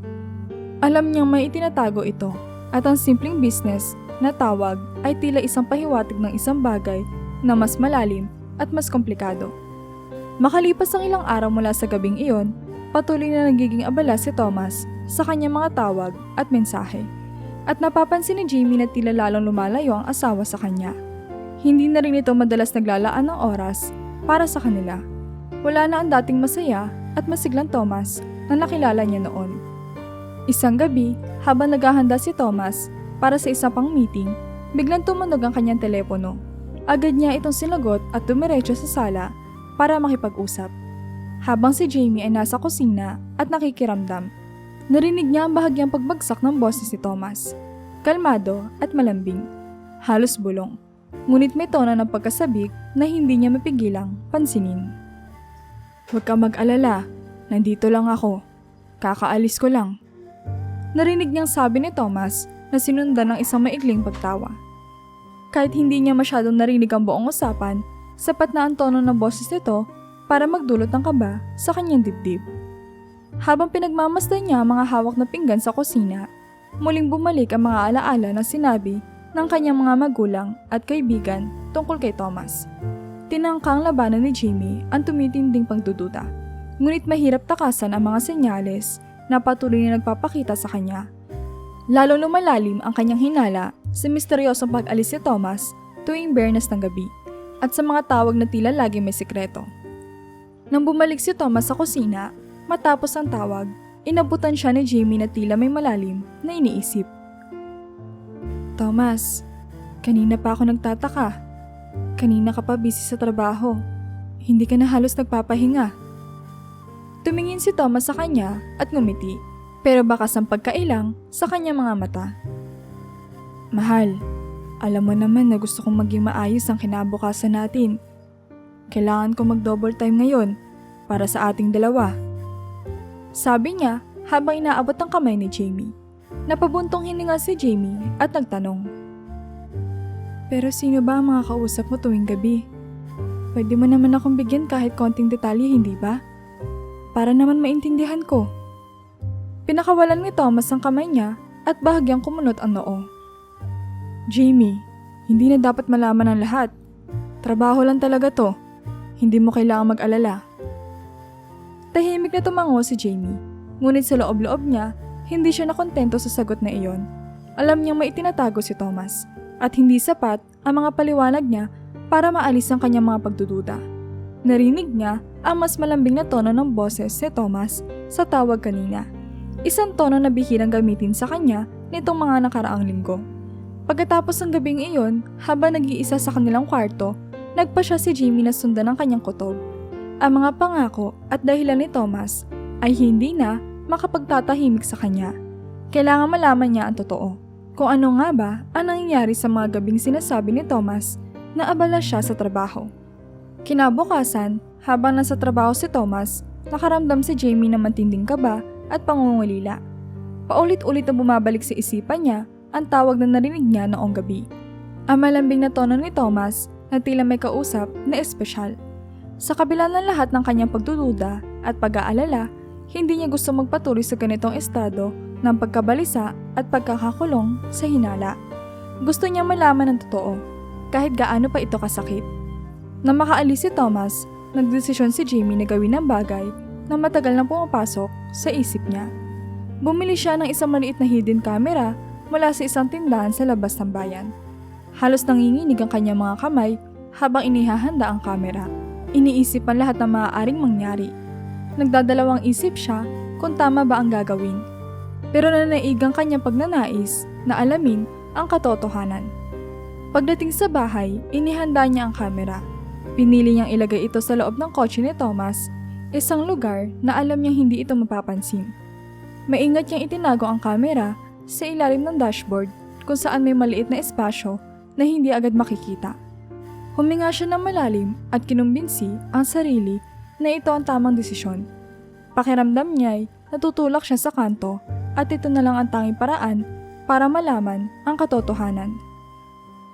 Alam niyang may itinatago ito at ang simpleng business na tawag ay tila isang pahiwatig ng isang bagay na mas malalim at mas komplikado. Makalipas ang ilang araw mula sa gabing iyon, patuloy na nagiging abala si Thomas sa kanyang mga tawag at mensahe, at napapansin ni Jamie na tila lalong lumalayo ang asawa sa kanya. Hindi na rin ito madalas naglalaan ng oras para sa kanila. Wala na ang dating masaya at masiglang Thomas na nakilala niya noon. Isang gabi, habang naghahanda si Thomas para sa isa pang meeting, biglang tumunog ang kanyang telepono. Agad niya itong sinagot at dumiretso sa sala para makipag-usap. Habang si Jamie ay nasa kusina at nakikiramdam, narinig niya ang bahagyang pagbagsak ng boses ni Thomas. Kalmado at malambing, halos bulong. Ngunit may tono ng pagkasabik na hindi niya mapigilang pansinin. "Huwag kang mag-alala, nandito lang ako. Kakaalis ko lang." Narinig niyang sabi ni Thomas na sinundan ng isang maikling pagtawa. Kahit hindi niya masyadong narinig ang buong usapan, sapat na ang tono ng boses nito para magdulot ng kaba sa kanyang dibdib. Habang pinagmamasdan niya ang mga hawak na pinggan sa kusina, muling bumalik ang mga alaala na sinabi ng kanyang mga magulang at kaibigan tungkol kay Thomas. Tinangkang labanan ni Jamie ang tumitinding pagdududa, ngunit mahirap takasan ang mga senyales na patuloy na nagpapakita sa kanya. Lalong lumalalim ang kanyang hinala sa misteryosong pag-alis ni Thomas tuwing Biyernes ng gabi at sa mga tawag na tila lagi may sikreto. Nang bumalik si Thomas sa kusina, matapos ang tawag, inabutan siya ni Jamie na tila may malalim na iniisip. Thomas, kanina pa ako nagtataka. Kanina ka pa busy sa trabaho. Hindi ka na halos nagpapahinga. Tumingin si Thomas sa kanya at ngumiti, pero bakas ang pagkailang sa kanyang mga mata. Mahal, alam mo naman na gusto kong maging maayos ang kinabukasan natin. Kailangan ko mag-double time ngayon para sa ating dalawa. Sabi niya habang inaabot ang kamay ni Jamie. Napabuntong hininga si Jamie at nagtanong. Pero sino ba ang mga kausap mo tuwing gabi? Pwede mo naman akong bigyan kahit konting detalye, hindi ba? Para naman maintindihan ko. Pinakawalan ni Thomas ang kamay niya at bahagyang kumunot ang noo. Jamie, hindi na dapat malaman ang lahat. Trabaho lang talaga to. Hindi mo kailangang mag-alala. Tahimik na tumango si Jamie, ngunit sa loob-loob niya, hindi siya nakontento sa sagot na iyon. Alam niyang may itinatago si Thomas at hindi sapat ang mga paliwanag niya para maalis ang kanyang mga pagdududa. Narinig niya ang mas malambing na tono ng boses si Thomas sa tawag kanina. Isang tono na bihirang gamitin sa kanya nitong mga nakaraang linggo. Pagkatapos ng gabing iyon, habang nag-iisa sa kanilang kwarto, nagpa siya si Jamie na sundan ang kanyang kutob. Ang mga pangako at dahilan ni Thomas ay hindi na makapagtatahimik sa kanya. Kailangan malaman niya ang totoo. Kung ano nga ba ang nangyayari sa mga gabing sinasabi ni Thomas na abala siya sa trabaho. Kinabukasan, habang nasa trabaho si Thomas, nakaramdam si Jamie ng matinding kaba at pangungulila. Paulit-ulit na bumabalik sa isipan niya ang tawag na narinig niya noong gabi. Ang malambing na tono ni Thomas na tila may kausap na espesyal. Sa kabila ng lahat ng kanyang pagdududa at pag-aalala, hindi niya gusto magpatuloy sa ganitong estado ng pagkabalisa at pagkakakulong sa hinala. Gusto niya malaman ang totoo, kahit gaano pa ito kasakit. Nang makaalis si Thomas, nagdesisyon si Jamie na gawin ang bagay na matagal nang pumapasok sa isip niya. Bumili siya ng isang maliit na hidden camera mula sa isang tindahan sa labas ng bayan. Halos nanginginig ang kanyang mga kamay habang inihahanda ang kamera. Iniisip ang lahat ng maaaring mangyari. Nagdadalawang isip siya kung tama ba ang gagawin. Pero nanaig ang kanyang pagnanais na alamin ang katotohanan. Pagdating sa bahay, inihanda niya ang kamera. Pinili niyang ilagay ito sa loob ng kotse ni Thomas, isang lugar na alam niyang hindi ito mapapansin. Maingat niyang itinago ang kamera sa ilalim ng dashboard kung saan may maliit na espasyo na hindi agad makikita. Huminga siya ng malalim at kinumbinsi ang sarili na ito ang tamang desisyon. Pakiramdam niya ay natutulak siya sa kanto at ito na lang ang tanging paraan para malaman ang katotohanan.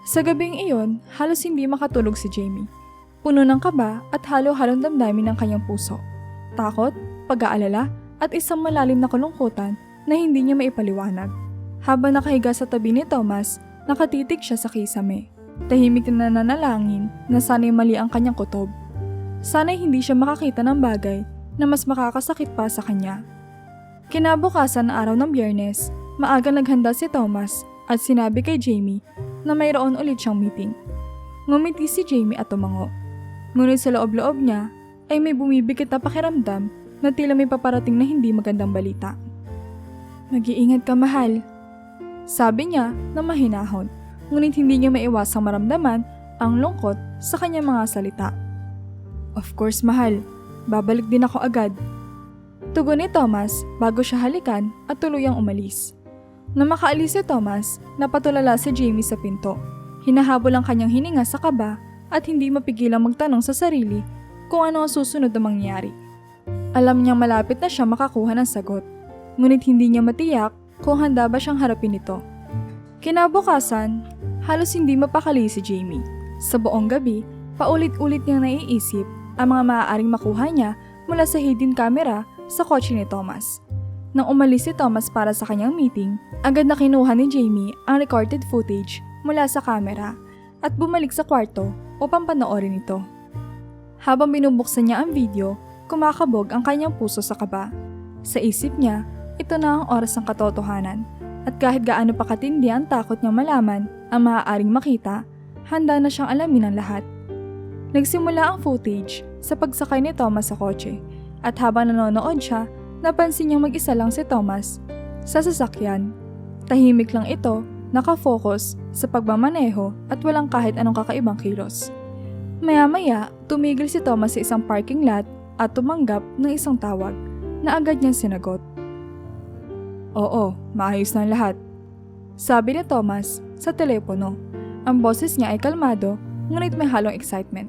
Sa gabing iyon, halos hindi makatulog si Jamie. Puno ng kaba at halo-halong damdamin ng kanyang puso. Takot, pag-aalala at isang malalim na kalungkutan na hindi niya maipaliwanag. Habang nakahiga sa tabi ni Thomas, nakatitig siya sa kisame. Tahimik na nananalangin na sana'y mali ang kanyang kutob. Sana'y hindi siya makakita ng bagay na mas makakasakit pa sa kanya. Kinabukasan na araw ng Biyernes, maaga naghanda si Thomas at sinabi kay Jamie na mayroon ulit siyang meeting. Ngumiti si Jamie at tumango. Ngunit sa loob-loob niya ay may bumibigit na pakiramdam na tila may paparating na hindi magandang balita. Mag-iingat ka, mahal. Sabi niya na mahinahon. Ngunit hindi niya maiwasang maramdaman ang lungkot sa kanyang mga salita. Of course, mahal. Babalik din ako agad. Tugon ni Thomas bago siya halikan at tuluyang umalis. Nang makaalis si Thomas, napatulala si Jamie sa pinto. Hinahabol ang kanyang hininga sa kaba at hindi mapigilang magtanong sa sarili kung ano ang susunod na mangyari. Alam niyang malapit na siya makakuha ng sagot, ngunit hindi niya matiyak kung handa ba siyang harapin ito. Kinabukasan, halos hindi mapakali si Jamie. Sa buong gabi, paulit-ulit niyang naiisip ang mga maaaring makuha niya mula sa hidden camera sa kotse ni Thomas. Nang umalis si Thomas para sa kanyang meeting, agad na kinuha ni Jamie ang recorded footage mula sa camera at bumalik sa kwarto upang panoorin ito. Habang binubuksan niya ang video, kumakabog ang kanyang puso sa kaba. Sa isip niya, ito na ang oras ng katotohanan at kahit gaano pa katindi ang takot niyang malaman ang maaaring makita, handa na siyang alamin ang lahat. Nagsimula ang footage sa pagsakay ni Thomas sa kotse at habang nanonood siya, napansin niyang mag-isa lang si Thomas sa sasakyan. Tahimik lang ito, nakafocus sa pagmamaneho at walang kahit anong kakaibang kilos. Maya-maya, tumigil si Thomas sa isang parking lot at tumanggap ng isang tawag na agad niyang sinagot. Oo, maayos na ang lahat. Sabi ni Thomas sa telepono. Ang boses niya ay kalmado, ngunit may halong excitement.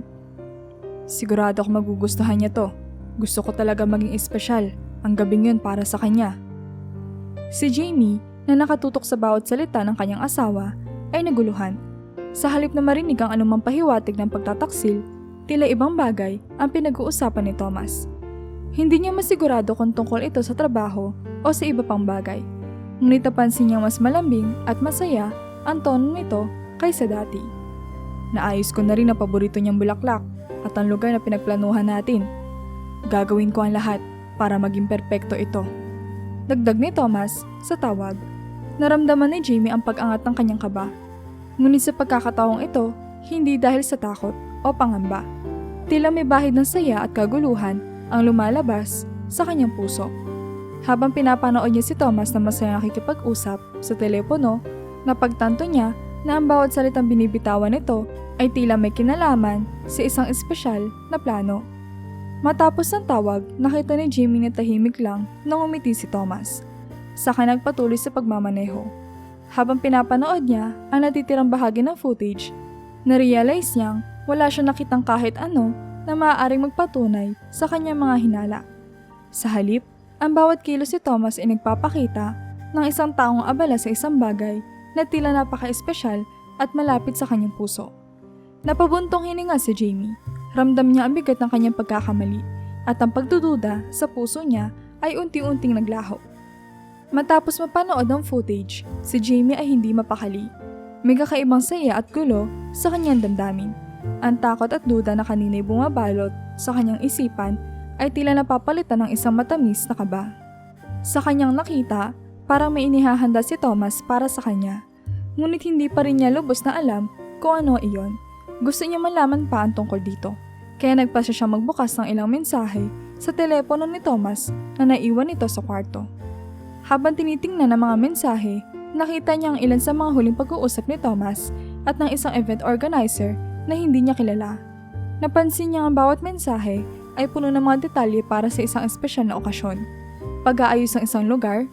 Sigurado ako magugustuhan niya to. Gusto ko talaga maging espesyal ang gabing yun para sa kanya. Si Jamie, na nakatutok sa bawat salita ng kanyang asawa, ay naguluhan. Sa halip na marinig ang anumang pahiwatig ng pagtataksil, tila ibang bagay ang pinag-uusapan ni Thomas. Hindi niya masigurado kung tungkol ito sa trabaho o sa iba pang bagay. Ngunit napansin niyang mas malambing at masaya ang tono nito kaysa dati. Naayos ko na rin ang paborito niyang bulaklak at ang lugar na pinagplanuhan natin. Gagawin ko ang lahat para maging perpekto ito. Dagdag ni Thomas sa tawag. Naramdaman ni Jamie ang pag-angat ng kanyang kaba. Ngunit sa pagkakataong ito, hindi dahil sa takot o pangamba. Tila may bahid ng saya at kaguluhan ang lumalabas sa kanyang puso. Habang pinapanood niya si Thomas na masayang nakikipag-usap sa telepono, napagtanto niya na ang bawat salitang binibitawan nito ay tila may kinalaman sa isang espesyal na plano. Matapos ang tawag, nakita ni Jamie na tahimik lang nang umiti si Thomas. Saka nagpatuloy sa pagmamaneho. Habang pinapanood niya ang natitirang bahagi ng footage, narealize niyang wala siyang nakitang kahit ano na maaaring magpatunay sa kanyang mga hinala. Sa halip, ang bawat kilos si Thomas ay nagpapakita ng isang taong abala sa isang bagay na tila napaka-espesyal at malapit sa kanyang puso. Napabuntong hininga si Jamie. Ramdam niya ang bigat ng kanyang pagkakamali at ang pagdududa sa puso niya ay unti-unting naglaho. Matapos mapanood ang footage, si Jamie ay hindi mapakali. May kakaibang saya at gulo sa kanyang damdamin. Ang takot at duda na kanina'y bumabalot sa kanyang isipan ay tila napapalitan ng isang matamis na kaba. Sa kanyang nakita, parang may inihahanda si Thomas para sa kanya. Ngunit hindi pa rin niya lubos na alam kung ano iyon. Gusto niya malaman pa ang tungkol dito. Kaya nagpasya siya magbukas ng ilang mensahe sa telepono ni Thomas na naiwan nito sa kwarto. Habang tinitingnan ang mga mensahe, nakita niya ang ilan sa mga huling pag-uusap ni Thomas at ng isang event organizer na hindi niya kilala. Napansin niya ang bawat mensahe ay puno ng mga detalye para sa isang espesyal na okasyon. Pag-aayos ng isang lugar,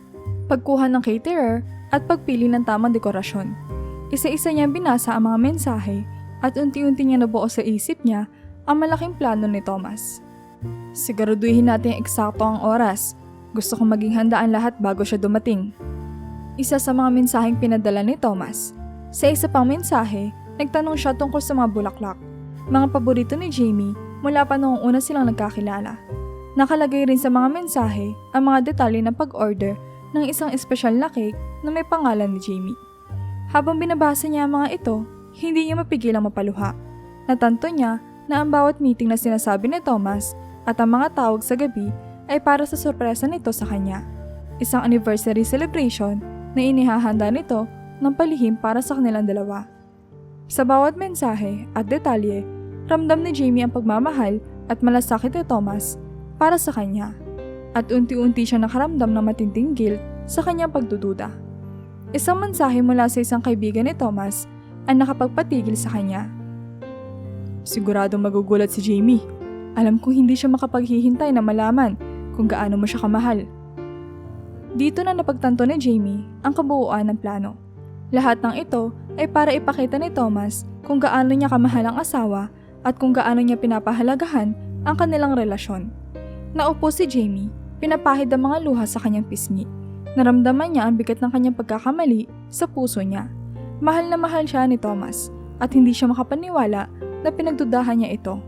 pagkuha ng caterer at pagpili ng tamang dekorasyon. Isa-isa niya binasa ang mga mensahe at unti-unti niya nabuo sa isip niya ang malaking plano ni Thomas. Siguraduhin natin eksakto ang oras. Gusto kong maging handa ang lahat bago siya dumating. Isa sa mga mensaheng pinadala ni Thomas. Sa isa pang mensahe, nagtanong siya tungkol sa mga bulaklak, mga paborito ni Jamie mula pa noong una silang nagkakilala. Nakalagay rin sa mga mensahe ang mga detalye ng pag-order ng isang espesyal na cake na may pangalan ni Jamie. Habang binabasa niya ang mga ito, hindi niya mapigilang mapaluha. Natanto niya na ang bawat meeting na sinasabi ni Thomas at ang mga tawag sa gabi ay para sa sorpresa nito sa kanya. Isang anniversary celebration na inihahanda nito ng palihim para sa kanilang dalawa. Sa bawat mensahe at detalye, ramdam ni Jamie ang pagmamahal at malasakit ni Thomas para sa kanya. At unti-unti siya nakaramdam ng matinding guilt sa kanyang pagdududa. Isang mensahe mula sa isang kaibigan ni Thomas ang nakapagpatigil sa kanya. Siguradong magugulat si Jamie. Alam kong hindi siya makapaghihintay na malaman kung gaano mo siya kamahal. Dito na napagtanto ni Jamie ang kabuuan ng plano. Lahat ng ito ay para ipakita ni Thomas kung gaano niya kamahal ang asawa at kung gaano niya pinapahalagahan ang kanilang relasyon. Naupo si Jamie, pinapahid ang mga luha sa kanyang pisngi. Naramdaman niya ang bigat ng kanyang pagkakamali sa puso niya. Mahal na mahal siya ni Thomas at hindi siya makapaniwala na pinagdudahan niya ito.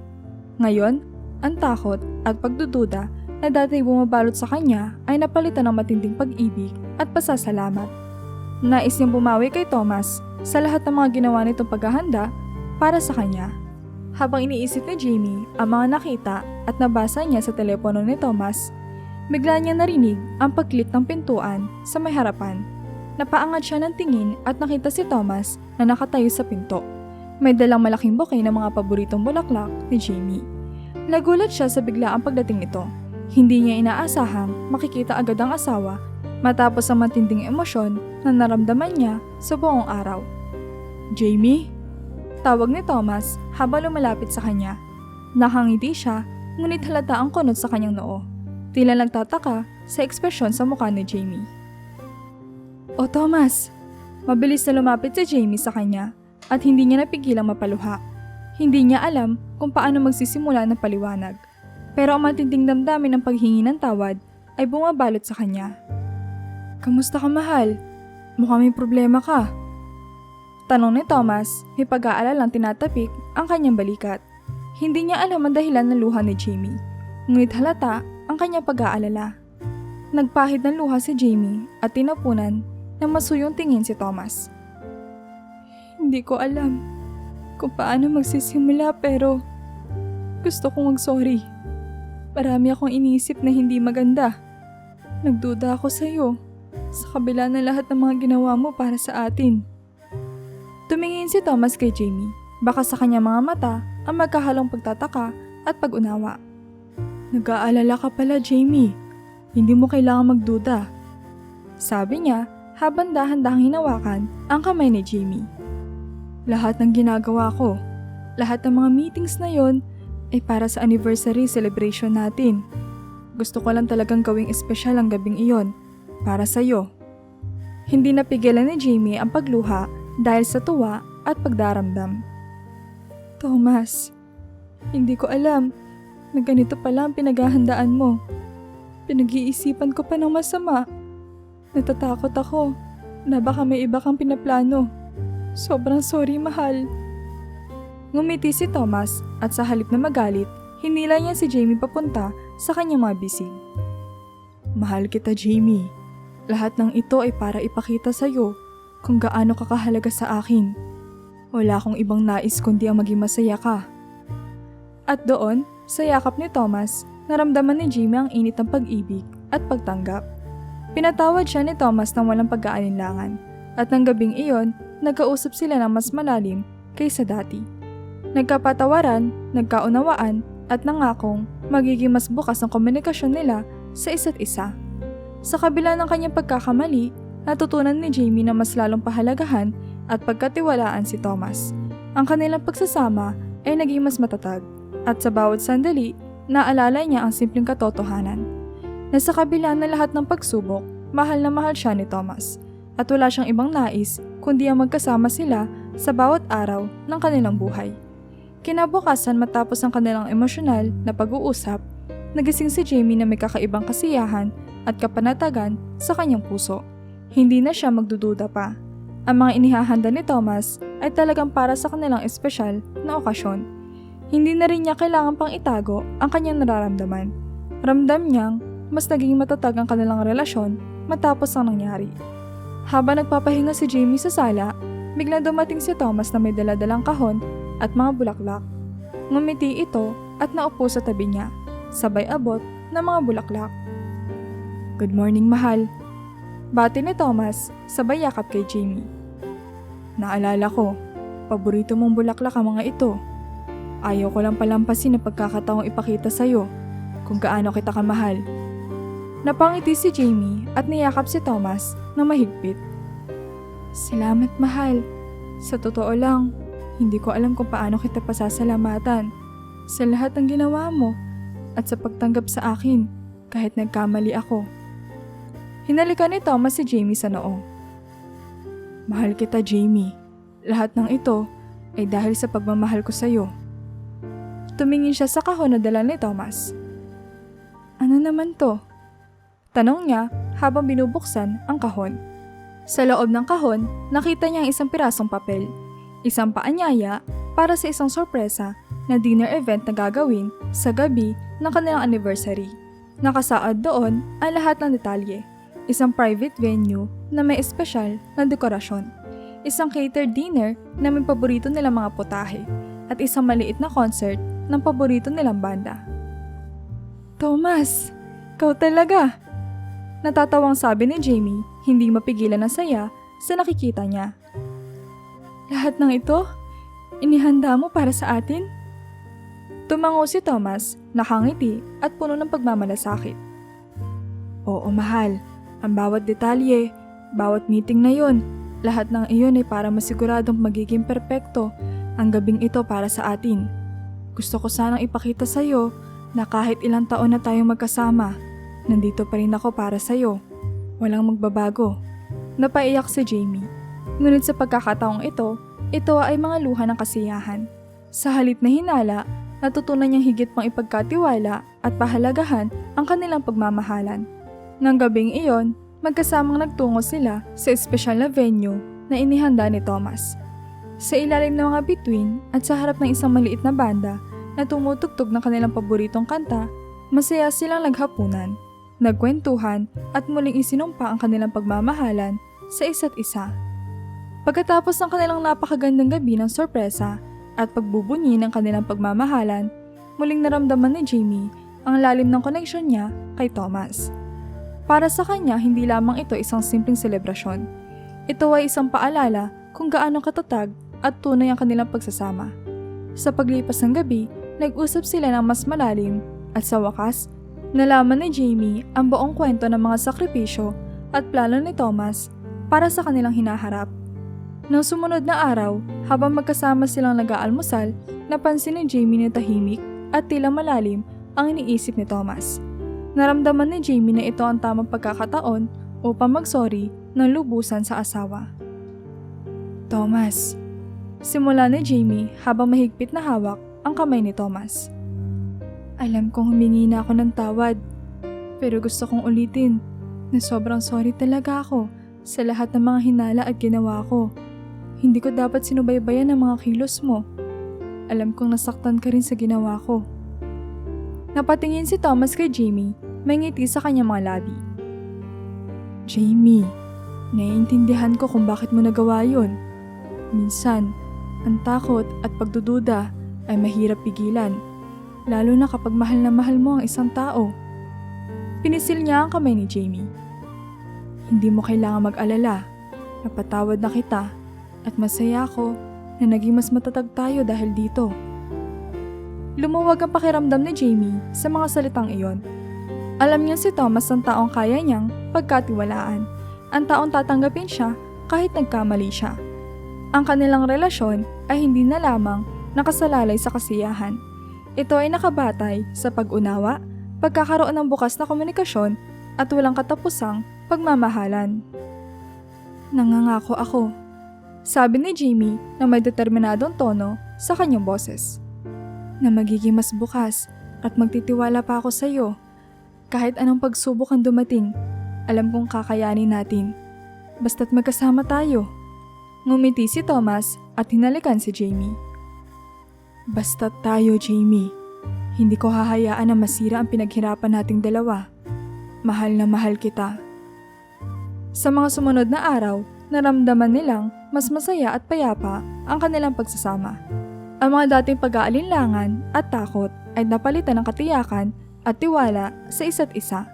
Ngayon, ang takot at pagdududa na dati bumabalot sa kanya ay napalitan ng matinding pag-ibig at pasasalamat. Nais niyang bumawi kay Thomas sa lahat ng mga ginawa nitong paghahanda para sa kanya. Habang iniisip ni Jamie ang mga nakita at nabasa niya sa telepono ni Thomas, bigla niya narinig ang pag-click ng pintuan sa may harapan. Napaangat siya ng tingin at nakita si Thomas na nakatayo sa pinto. May dalang malaking bouquet ng mga paboritong bulaklak ni Jamie. Nagulat siya sa biglaang pagdating nito. Hindi niya inaasahang makikita agad ang asawa matapos ang matinding emosyon na naramdaman niya sa buong araw. "Jamie?" Tawag ni Thomas habang lumalapit sa kanya. Nakangiti siya, ngunit halata ang kunot sa kanyang noo. Tila nagtataka sa ekspresyon sa mukha ni Jamie. "Oh Thomas!" Mabilis na lumapit si Jamie sa kanya at hindi niya napigilang mapaluha. Hindi niya alam kung paano magsisimula ng paliwanag. Pero ang matinding damdamin ng paghingi ng tawad ay bumabalot sa kanya. "Kamusta ka, mahal? Mukhang may problema ka." Tanong ni Thomas, may pag-aalalang tinatapik ang kanyang balikat. Hindi niya alam ang dahilan ng luha ni Jamie, ngunit halata ang kanyang pag-aalala. Nagpahid ng luha si Jamie at tinapunan ng masuyong tingin si Thomas. "Hindi ko alam kung paano magsisimula pero gusto kong mag-sorry. Marami akong iniisip na hindi maganda. Nagduda ako sa iyo sa kabila ng lahat ng mga ginawa mo para sa atin." Tumingin si Thomas kay Jamie. Baka sa kanyang mga mata ang magkahalong pagtataka at pag-unawa. "Nag-aalala ka pala, Jamie. Hindi mo kailangang magduda," sabi niya habang dahan-dahang hinawakan ang kamay ni Jamie. "Lahat ng ginagawa ko, lahat ng mga meetings na yon ay para sa anniversary celebration natin. Gusto ko lang talagang gawing espesyal ang gabing iyon para sa'yo." Hindi napigilan ni Jamie ang pagluha dahil sa tuwa at pagdaramdam. "Thomas, hindi ko alam na ganito pala ang pinaghahandaan mo. Pinag-iisipan ko pa ng masama. Natatakot ako na baka may iba kang pinaplano. Sobrang sorry, mahal." Ngumiti si Thomas at sa halip na magalit, hinila niya si Jamie papunta sa kanyang mga bisig. "Mahal kita, Jamie. Lahat ng ito ay para ipakita sa'yo kung gaano ka kahalaga sa akin. Wala akong ibang nais kundi ang maging masaya ka." At doon, sa yakap ni Thomas, naramdaman ni Jamie ang init ng pag-ibig at pagtanggap. Pinatawad siya ni Thomas ng walang pag-aalinlangan at ng gabing iyon, nagkausap sila ng mas malalim kaysa dati. Nagkapatawaran, nagkaunawaan at nangakong magiging mas bukas ang komunikasyon nila sa isa't isa. Sa kabila ng kanyang pagkakamali, natutunan ni Jamie na mas lalong pahalagahan at pagkatiwalaan si Thomas. Ang kanilang pagsasama ay naging mas matatag at sa bawat sandali, naalala niya ang simpleng katotohanan na sa kabila ng lahat ng pagsubok, mahal na mahal siya ni Thomas at wala siyang ibang nais kundi ang magkasama sila sa bawat araw ng kanilang buhay. Kinabukasan matapos ang kanilang emosyonal na pag-uusap, nagising si Jamie na may kakaibang kasiyahan at kapanatagan sa kanyang puso. Hindi na siya magdududa pa. Ang mga inihahanda ni Thomas ay talagang para sa kanilang espesyal na okasyon. Hindi na rin niya kailangan pang itago ang kanyang nararamdaman. Ramdam niyang mas naging matatag ang kanilang relasyon matapos ang nangyari. Habang nagpapahinga si Jamie sa sala, biglang dumating si Thomas na may daladalang kahon at mga bulaklak. Ngumiti ito at naupo sa tabi niya, sabay abot ng mga bulaklak. "Good morning, mahal." Bati ni Thomas, sabay yakap kay Jamie. "Naalala ko, paborito mong bulaklak ang mga ito. Ayaw ko lang palampasin ang pagkakataong ipakita sa'yo kung gaano kita kamahal." Napangiti si Jamie at niyakap si Thomas na mahigpit. "Salamat, mahal. Sa totoo lang, hindi ko alam kung paano kita pasasalamatan sa lahat ng ginawa mo at sa pagtanggap sa akin kahit nagkamali ako." Hinalikan ni Thomas si Jamie sa noo. "Mahal kita, Jamie. Lahat ng ito ay dahil sa pagmamahal ko sa iyo." Tumingin siya sa kahon na dala ni Thomas. "Ano naman to?" Tanong niya habang binubuksan ang kahon. Sa loob ng kahon, nakita niya ang isang pirasong papel, isang paanyaya para sa isang sorpresa na dinner event na gagawin sa gabi ng kanilang anniversary. Nakasaad doon ang lahat ng detalye. Isang private venue na may espesyal na dekorasyon. Isang catered dinner na may paborito nilang mga putahe. At isang maliit na concert ng paborito nilang banda. Thomas, ikaw talaga! Natatawang sabi ni Jamie, hindi mapigilan ng saya sa nakikita niya. Lahat ng ito, inihanda mo para sa atin? Tumango si Thomas, nakangiti at puno ng pagmamalasakit. Oo, mahal. Ang bawat detalye, bawat meeting na yon, lahat ng iyon ay para masiguradong magiging perpekto ang gabing ito para sa atin. Gusto ko sanang ipakita sa iyo na kahit ilang taon na tayong magkasama, nandito pa rin ako para sa iyo. Walang magbabago. Napaiyak si Jamie. Ngunit sa pagkakataong ito ay mga luha ng kasiyahan. Sa halip na hinala, natutunan niyang higit pang ipagkatiwala at pahalagahan ang kanilang pagmamahalan. Nang gabing iyon, magkasamang nagtungo sila sa espesyal na venue na inihanda ni Thomas. Sa ilalim ng mga bituin at sa harap ng isang maliit na banda na tumutugtog ng kanilang paboritong kanta, masaya silang naghapunan, nagkwentuhan at muling isinumpa ang kanilang pagmamahalan sa isa't isa. Pagkatapos ng kanilang napakagandang gabi ng sorpresa at pagbubunyi ng kanilang pagmamahalan, muling naramdaman ni Jamie ang lalim ng koneksyon niya kay Thomas. Para sa kanya, hindi lamang ito isang simpleng selebrasyon. Ito ay isang paalala kung gaano katatag at tunay ang kanilang pagsasama. Sa paglipas ng gabi, nag-usap sila ng mas malalim at sa wakas, nalaman ni Jamie ang buong kwento ng mga sakripisyo at plano ni Thomas para sa kanilang hinaharap. Nang sumunod na araw, habang magkasama silang nag-aalmusal, napansin ni Jamie na tahimik at tila malalim ang iniisip ni Thomas. Naramdaman ni Jamie na ito ang tamang pagkakataon upang mag-sorry ng lubusan sa asawa. Thomas. Simula ni Jamie habang mahigpit na hawak ang kamay ni Thomas. Alam kong humingi na ako ng tawad, pero gusto kong ulitin na sobrang sorry talaga ako sa lahat ng mga hinala at ginawa ko. Hindi ko dapat sinubaybayan ang mga kilos mo. Alam kong nasaktan ka rin sa ginawa ko. Napatingin si Thomas kay Jamie, may ngiti sa kanyang mga labi. Jamie, naiintindihan ko kung bakit mo nagawa yun. Minsan, ang takot at pagdududa ay mahirap pigilan, lalo na kapag mahal na mahal mo ang isang tao. Pinisil niya ang kamay ni Jamie. Hindi mo kailangan mag-alala, napatawad na kita at masaya ako na naging mas matatag tayo dahil dito. Lumuwag ang pakiramdam ni Jamie sa mga salitang iyon. Alam niya si Thomas ang taong kaya niyang pagkatiwalaan, ang taong tatanggapin siya kahit nagkamali siya. Ang kanilang relasyon ay hindi na lamang nakasalalay sa kasiyahan. Ito ay nakabatay sa pag-unawa, pagkakaroon ng bukas na komunikasyon at walang katapusang pagmamahalan. Nangangako ako, sabi ni Jamie na may determinadong tono sa kanyang boses, na magiging mas bukas at magtitiwala pa ako sa iyo. Kahit anong pagsubok ang dumating, alam kong kakayanin natin. Basta't magkasama tayo. Ngumiti si Thomas at hinalikan si Jamie. Basta't tayo, Jamie. Hindi ko hahayaan na masira ang pinaghirapan nating dalawa. Mahal na mahal kita. Sa mga sumunod na araw, naramdaman nilang mas masaya at payapa ang kanilang pagsasama. Ang mga dating pag-aalinlangan at takot ay napalitan ng katiyakan at tiwala sa isa't isa.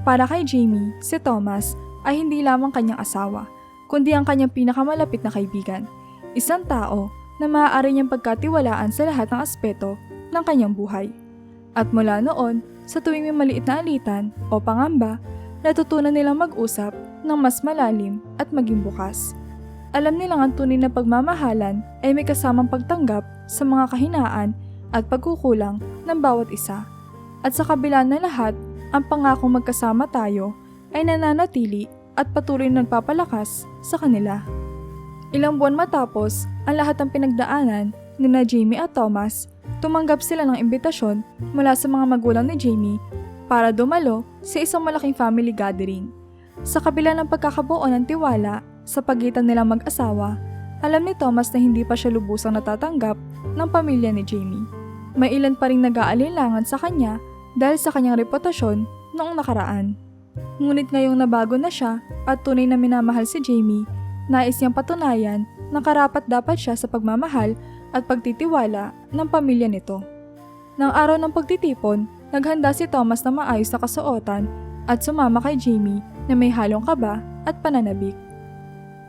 Para kay Jamie, si Thomas ay hindi lamang kanyang asawa, kundi ang kanyang pinakamalapit na kaibigan. Isang tao na maaari niyang pagkatiwalaan sa lahat ng aspeto ng kanyang buhay. At mula noon, sa tuwing may maliit na alitan o pangamba, natutunan nilang mag-usap ng mas malalim at maging bukas. Alam nilang ang tunay na pagmamahalan ay may kasamang pagtanggap sa mga kahinaan at pagkukulang ng bawat isa. At sa kabila ng lahat, ang pangakong magkasama tayo ay nananatili at patuloy na nagpapalakas sa kanila. Ilang buwan matapos ang lahat ng pinagdaanan ni Jamie at Thomas, tumanggap sila ng imbitasyon mula sa mga magulang ni Jamie para dumalo sa isang malaking family gathering. Sa kabila ng pagkakabuo ng tiwala sa pagitan nilang mag-asawa, alam ni Thomas na hindi pa siya lubusang natatanggap ng pamilya ni Jamie. May ilan pa ring nag-aalinlangan sa kanya dahil sa kanyang reputasyon noong nakaraan. Ngunit ngayong nabago na siya at tunay na minamahal si Jamie, nais niyang patunayan na karapat-dapat siya sa pagmamahal at pagtitiwala ng pamilya nito. Nang araw ng pagtitipon, naghanda si Thomas na maayos na kasuotan at sumama kay Jamie na may halong kaba at pananabik.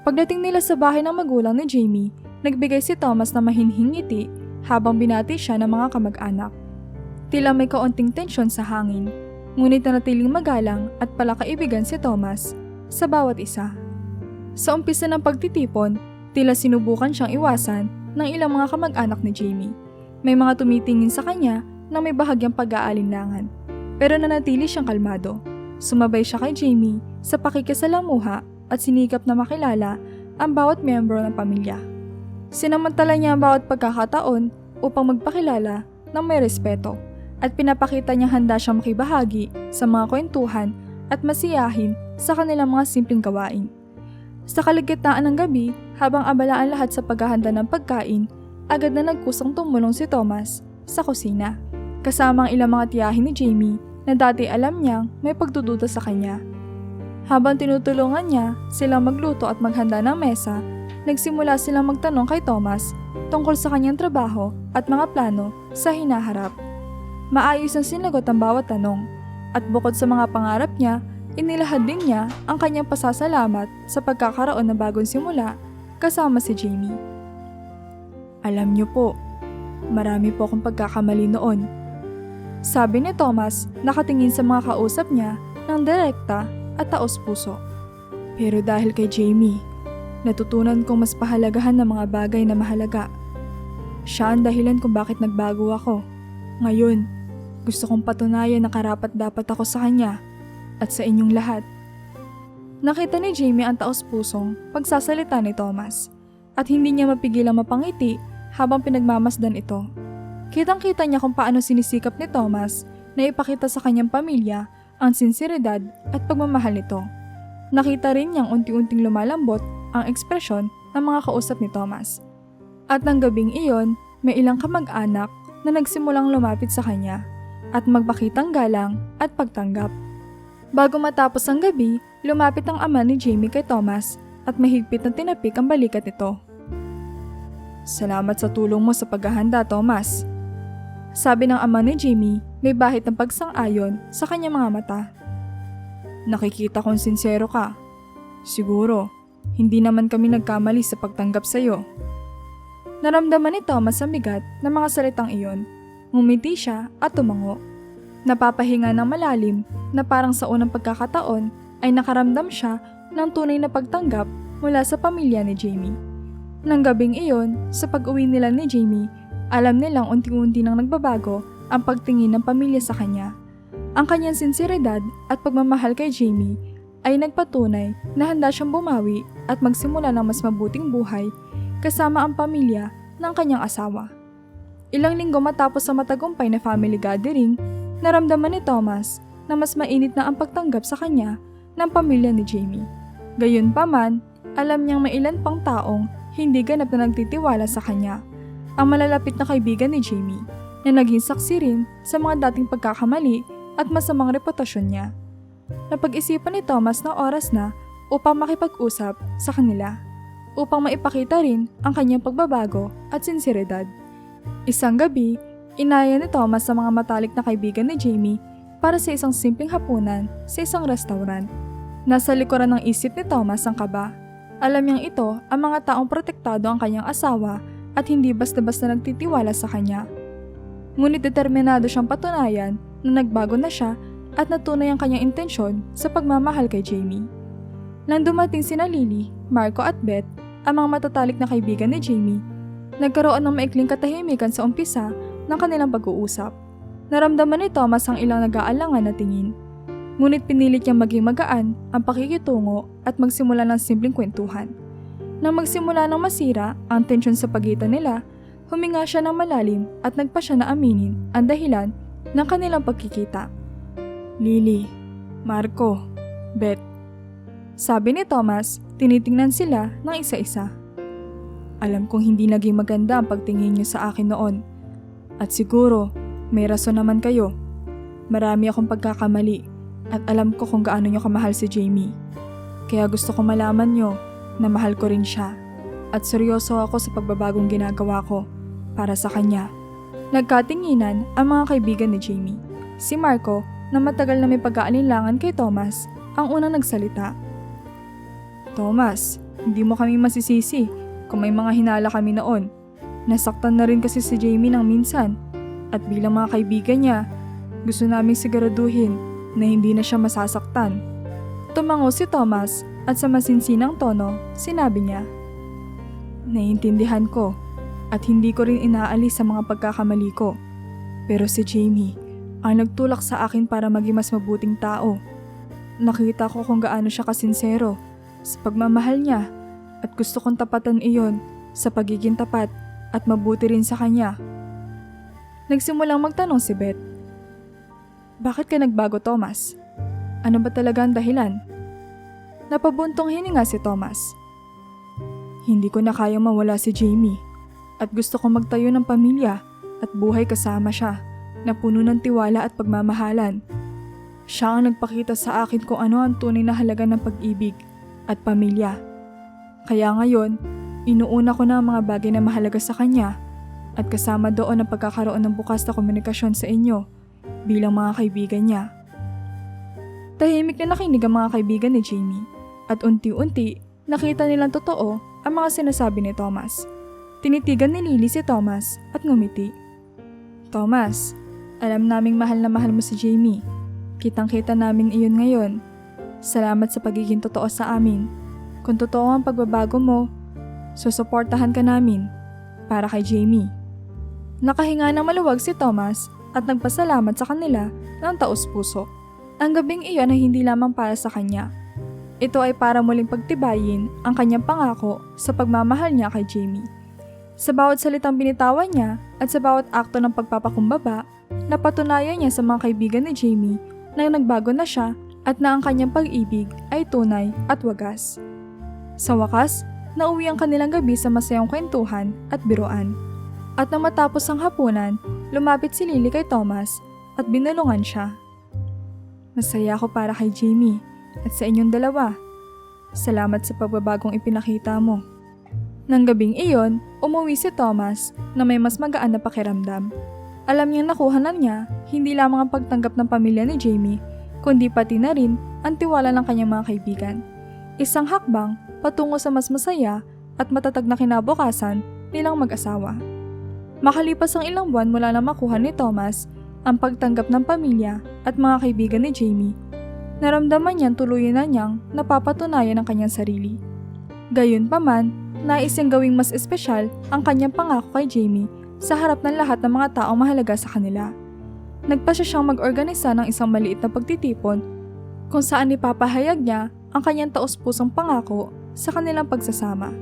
Pagdating nila sa bahay ng magulang ni Jamie, nagbigay si Thomas na mahinhing ngiti habang binati siya ng mga kamag-anak. Tila may kaunting tensyon sa hangin, ngunit nanatiling magalang at palakaibigan si Thomas sa bawat isa. Sa umpisa ng pagtitipon, tila sinubukan siyang iwasan ng ilang mga kamag-anak ni Jamie. May mga tumitingin sa kanya na may bahagyang pag-aalinlangan, pero nanatili siyang kalmado. Sumabay siya kay Jamie sa pakikisalamuha at sinikap na makilala ang bawat miyembro ng pamilya. Sinamantala niya ang bawat pagkakataon upang magpakilala ng may respeto at pinapakita niya handa siyang makibahagi sa mga kwentuhan at masiyahin sa kanilang mga simpleng gawain. Sa kaligitnaan ng gabi, habang abala ang lahat sa paghahanda ng pagkain, agad na nagkusang tumulong si Thomas sa kusina, kasama ang ilang mga tiyahin ni Jamie na dati alam niyang may pagdududa sa kanya. Habang tinutulungan niya silang magluto at maghanda ng mesa, nagsimula silang magtanong kay Thomas tungkol sa kanyang trabaho at mga plano sa hinaharap. Maayos ang sinagot ang bawat tanong, at bukod sa mga pangarap niya, inilahad din niya ang kanyang pasasalamat sa pagkakaroon ng bagong simula kasama si Jamie. Alam niyo po, marami po akong pagkakamali noon. Sabi ni Thomas, nakatingin sa mga kausap niya ng direkta at taos-puso. Pero dahil kay Jamie, natutunan kong mas pahalagahan ng mga bagay na mahalaga. Siya ang dahilan kung bakit nagbago ako. Ngayon, gusto kong patunayan na karapat-dapat ako sa kanya at sa inyong lahat. Nakita ni Jamie ang taos-pusong pagsasalita ni Thomas at hindi niya mapigilang mapangiti habang pinagmamasdan ito. Kitang-kita niya kung paano sinisikap ni Thomas na ipakita sa kanyang pamilya ang sinseridad at pagmamahal nito. Nakita rin niyang unti-unting lumalambot ang ekspresyon ng mga kausap ni Thomas. At ng gabing iyon, may ilang kamag-anak na nagsimulang lumapit sa kanya at magpakitang galang at pagtanggap. Bago matapos ang gabi, lumapit ang ama ni Jamie kay Thomas at mahigpit na tinapik ang balikat nito. Salamat sa tulong mo sa paghahanda, Thomas. Sabi ng ama ni Jamie, may bahid ng pagsang-ayon sa kanyang mga mata. Nakikita kong sincero ka. Siguro, hindi naman kami nagkamali sa pagtanggap sa iyo. Naramdaman ni Thomas ang bigat ng mga salitang iyon. Ngumiti siya at tumango. Napapahinga ng malalim na parang sa unang pagkakataon ay nakaramdam siya ng tunay na pagtanggap mula sa pamilya ni Jamie. Nang gabing iyon, sa pag-uwi nila ni Jamie, alam nilang unti-unti nang nagbabago ang pagtingin ng pamilya sa kanya. Ang kanyang sinseridad at pagmamahal kay Jamie ay nagpatunay na handa siyang bumawi at magsimula ng mas mabuting buhay kasama ang pamilya ng kanyang asawa. Ilang linggo matapos sa matagumpay na family gathering, naramdaman ni Thomas na mas mainit na ang pagtanggap sa kanya ng pamilya ni Jamie. Gayunpaman, alam niyang may ilan pang taong hindi ganap na nagtitiwala sa kanya, ang malalapit na kaibigan ni Jamie, na naging saksi rin sa mga dating pagkakamali at masamang reputasyon niya. Napag-isipan ni Thomas na oras na upang makipag-usap sa kanila, upang maipakita rin ang kanyang pagbabago at sinseridad. Isang gabi, inaya ni Thomas sa mga matalik na kaibigan ni Jamie para sa isang simpleng hapunan sa isang restaurant. Nasa likuran ng isip ni Thomas ang kaba. Alam niyang ito ang mga taong protektado ang kanyang asawa at hindi basta-basta nagtitiwala sa kanya. Ngunit determinado siyang patunayan na nagbago na siya at natunay ang kanyang intensyon sa pagmamahal kay Jamie. Nang dumating sina Lily, Marco at Beth, ang mga matatalik na kaibigan ni Jamie, nagkaroon ng maikling katahimikan sa umpisa ng kanilang pag-uusap. Naramdaman ni Thomas ang ilang nag-aalangan na tingin. Ngunit pinilit niyang maging magaan ang pakikitungo at magsimula ng simpleng kwentuhan. Nang magsimula ng masira ang tensyon sa pagitan nila, huminga siya ng malalim at nagpa siya na aminin ang dahilan ng kanilang pagkikita. Lily, Marco, Beth. Sabi ni Thomas, tinitingnan sila ng isa-isa. Alam kong hindi naging maganda ang pagtingin niyo sa akin noon. At siguro, may rason naman kayo. Marami akong pagkakamali at alam ko kung gaano niyo kamahal si Jamie. Kaya gusto ko malaman niyo na mahal ko rin siya at seryoso ako sa pagbabagong ginagawa ko para sa kanya. Nagkatinginan ang mga kaibigan ni Jamie. Si Marco, na matagal na may pag-aalinlangan kay Thomas, ang unang nagsalita. Thomas, hindi mo kami masisisi kung may mga hinala kami noon. Nasaktan na rin kasi si Jamie ng minsan at bilang mga kaibigan niya, gusto naming siguraduhin na hindi na siya masasaktan. Tumango si Thomas at sa masinsinang tono, sinabi niya, Naiintindihan ko at hindi ko rin inaalis sa mga pagkakamali ko. Pero si Jamie ang nagtulak sa akin para maging mas mabuting tao. Nakita ko kung gaano siya kasinsero sa pagmamahal niya at gusto kong tapatan iyon sa pagiging tapat at mabuti rin sa kanya. Nagsimulang magtanong si Beth. Bakit ka nagbago, Thomas? Ano ba talaga ang dahilan? Napabuntong hininga si Thomas. Hindi ko na kayang mawala si Jamie at gusto kong magtayo ng pamilya at buhay kasama siya na puno ng tiwala at pagmamahalan. Siya ang nagpakita sa akin kung ano ang tunay na halaga ng pag-ibig at pamilya. Kaya ngayon, inuuna ko na ang mga bagay na mahalaga sa kanya at kasama doon ang pagkakaroon ng bukas na komunikasyon sa inyo bilang mga kaibigan niya. Tahimik na nakinig ang mga kaibigan ni Jamie at unti-unti nakita nilang totoo ang mga sinasabi ni Thomas. Tinitigan ni Lily si Thomas at ngumiti. Thomas, alam naming mahal na mahal mo si Jamie. Kitang-kita namin iyon ngayon. Salamat sa pagiging totoo sa amin. Kung totoo ang pagbabago mo, susuportahan ka namin para kay Jamie. Nakahinga ng maluwag si Thomas at nagpasalamat sa kanila ng taos-puso. Ang gabing iyon ay hindi lamang para sa kanya. Ito ay para muling pagtibayin ang kanyang pangako sa pagmamahal niya kay Jamie. Sa bawat salitang binitawan niya at sa bawat akto ng pagpapakumbaba, napatunayan niya sa mga kaibigan ni Jamie na nagbago na siya at na ang kanyang pag-ibig ay tunay at wagas. Sa wakas, nauwi ang kanilang gabi sa masayang kwentuhan at biruan. At nang matapos ang hapunan, lumapit si Lily kay Thomas at binulungan siya. Masaya ako para kay Jamie at sa inyong dalawa. Salamat sa pagbabagong ipinakita mo. Nang gabing iyon, umuwi si Thomas na may mas magaan na pakiramdam. Alam niyang nakuha na niya hindi lamang ang pagtanggap ng pamilya ni Jamie, kundi pati na rin ang tiwala ng kanyang mga kaibigan. Isang hakbang patungo sa mas masaya at matatag na kinabukasan nilang mag-asawa. Makalipas ang ilang buwan mula na makuha ni Thomas ang pagtanggap ng pamilya at mga kaibigan ni Jamie, naramdaman niyang tuluyan na niyang napapatunayan ang kanyang sarili. Gayunpaman, nais niyang gawing mas espesyal ang kanyang pangako kay Jamie sa harap ng lahat ng mga taong mahalaga sa kanila. Nagpasya siyang mag-organisa ng isang maliit na pagtitipon kung saan ipapahayag niya ang kanyang taos-pusong pangako sa kanilang pagsasama.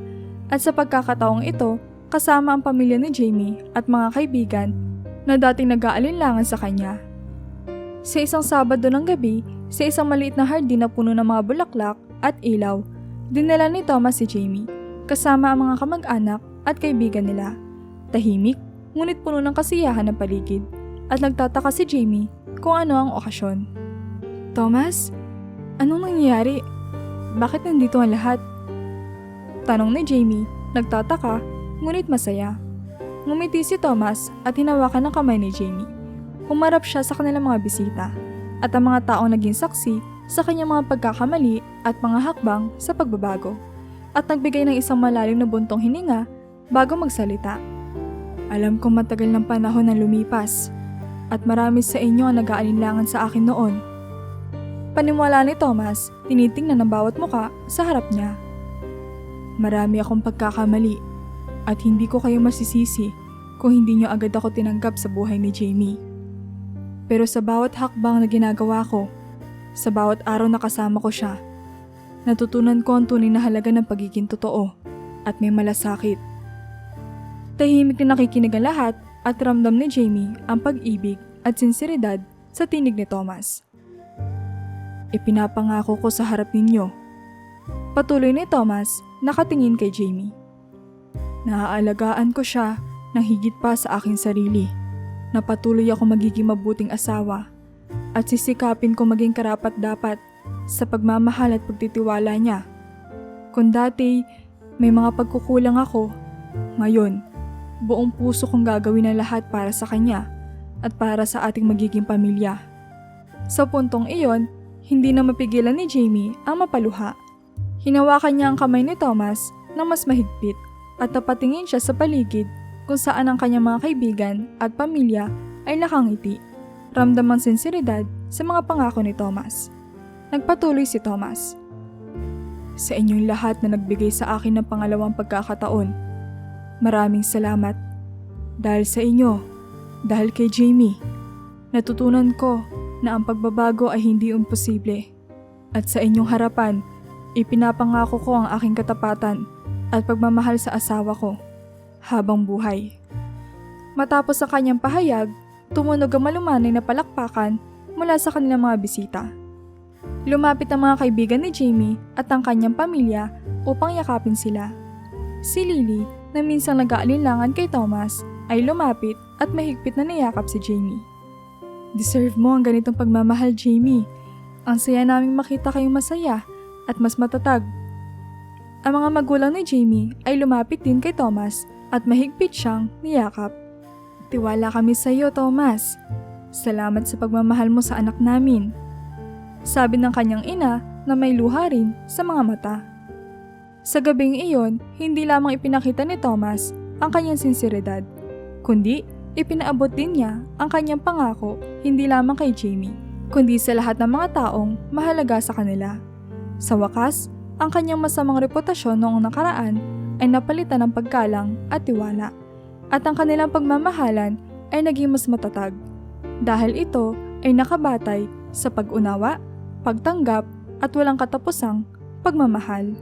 At sa pagkakataong ito, kasama ang pamilya ni Jamie at mga kaibigan na dating nag-aalinlangan sa kanya. Sa isang Sabado ng gabi, sa isang maliit na hardin na puno ng mga bulaklak at ilaw, dinala ni Thomas si Jamie, kasama ang mga kamag-anak at kaibigan nila. Tahimik, ngunit puno ng kasiyahan ng paligid, at nagtataka si Jamie kung ano ang okasyon. Thomas, anong nangyayari? Bakit nandito ang lahat? Tanong ni Jamie, nagtataka, ngunit masaya. Ngumiti si Thomas at hinawakan ng kamay ni Jamie. Humarap siya sa kanilang mga bisita at ang mga taong naging saksi sa kanyang mga pagkakamali at mga hakbang sa pagbabago, at nagbigay ng isang malalim na buntong hininga bago magsalita. Alam kong matagal ng panahon na lumipas at marami sa inyo ang nag-aalinlangan sa akin noon. Panimwala ni Thomas, tinitingnan ang bawat muka sa harap niya. Marami akong pagkakamali at hindi ko kayo masisisi kung hindi niyo agad ako tinanggap sa buhay ni Jamie. Pero sa bawat hakbang na ginagawa ko, sa bawat araw na kasama ko siya, natutunan ko ang tunay na halaga ng pagiging totoo at may malasakit. Tahimik na nakikinig ang lahat at ramdam ni Jamie ang pag-ibig at sinseridad sa tinig ni Thomas. Ipinapangako ko sa harap ninyo. Patuloy ni Thomas, nakatingin kay Jamie. Naaalagaan ko siya ng higit pa sa aking sarili. Na patuloy ako magiging mabuting asawa at sisikapin ko maging karapat-dapat sa pagmamahal at pagtitiwala niya. Kung dati may mga pagkukulang ako, ngayon buong puso kong gagawin ang lahat para sa kanya at para sa ating magiging pamilya. Sa puntong iyon, hindi na mapigilan ni Jamie ang mapaluha. Hinawakan niya ang kamay ni Thomas ng mas mahigpit at napatingin siya sa paligid kung saan ang kanyang mga kaibigan at pamilya ay nakangiti. Ramdam ang sinseridad sa mga pangako ni Thomas. Nagpatuloy si Thomas. Sa inyong lahat na nagbigay sa akin ng pangalawang pagkakataon, maraming salamat. Dahil sa inyo, dahil kay Jamie, natutunan ko na ang pagbabago ay hindi imposible. At sa inyong harapan, ipinapangako ko ang aking katapatan at pagmamahal sa asawa ko habang buhay. Matapos ang kanyang pahayag, tumunog ang malumanay na palakpakan mula sa kanilang mga bisita. Lumapit ang mga kaibigan ni Jamie at ang kanyang pamilya upang yakapin sila. Si Lily, na minsang nag-aalinlangan kay Thomas, ay lumapit at mahigpit na niyakap si Jamie. Deserve mo ang ganitong pagmamahal, Jamie. Ang saya naming makita kayong masaya at mas matatag. Ang mga magulang ni Jamie ay lumapit din kay Thomas at mahigpit siyang niyakap. Tiwala kami sa iyo, Thomas. Salamat sa pagmamahal mo sa anak namin. Sabi ng kanyang ina na may luha rin sa mga mata. Sa gabing iyon, hindi lamang ipinakita ni Thomas ang kanyang sinseridad, kundi ipinaabot din niya ang kanyang pangako hindi lamang kay Jamie, kundi sa lahat ng mga taong mahalaga sa kanila. Sa wakas, ang kanyang masamang reputasyon noong nakaraan ay napalitan ng paggalang at tiwala, at ang kanilang pagmamahalan ay naging mas matatag dahil ito ay nakabatay sa pag-unawa, pagtanggap at walang katapusang pagmamahal.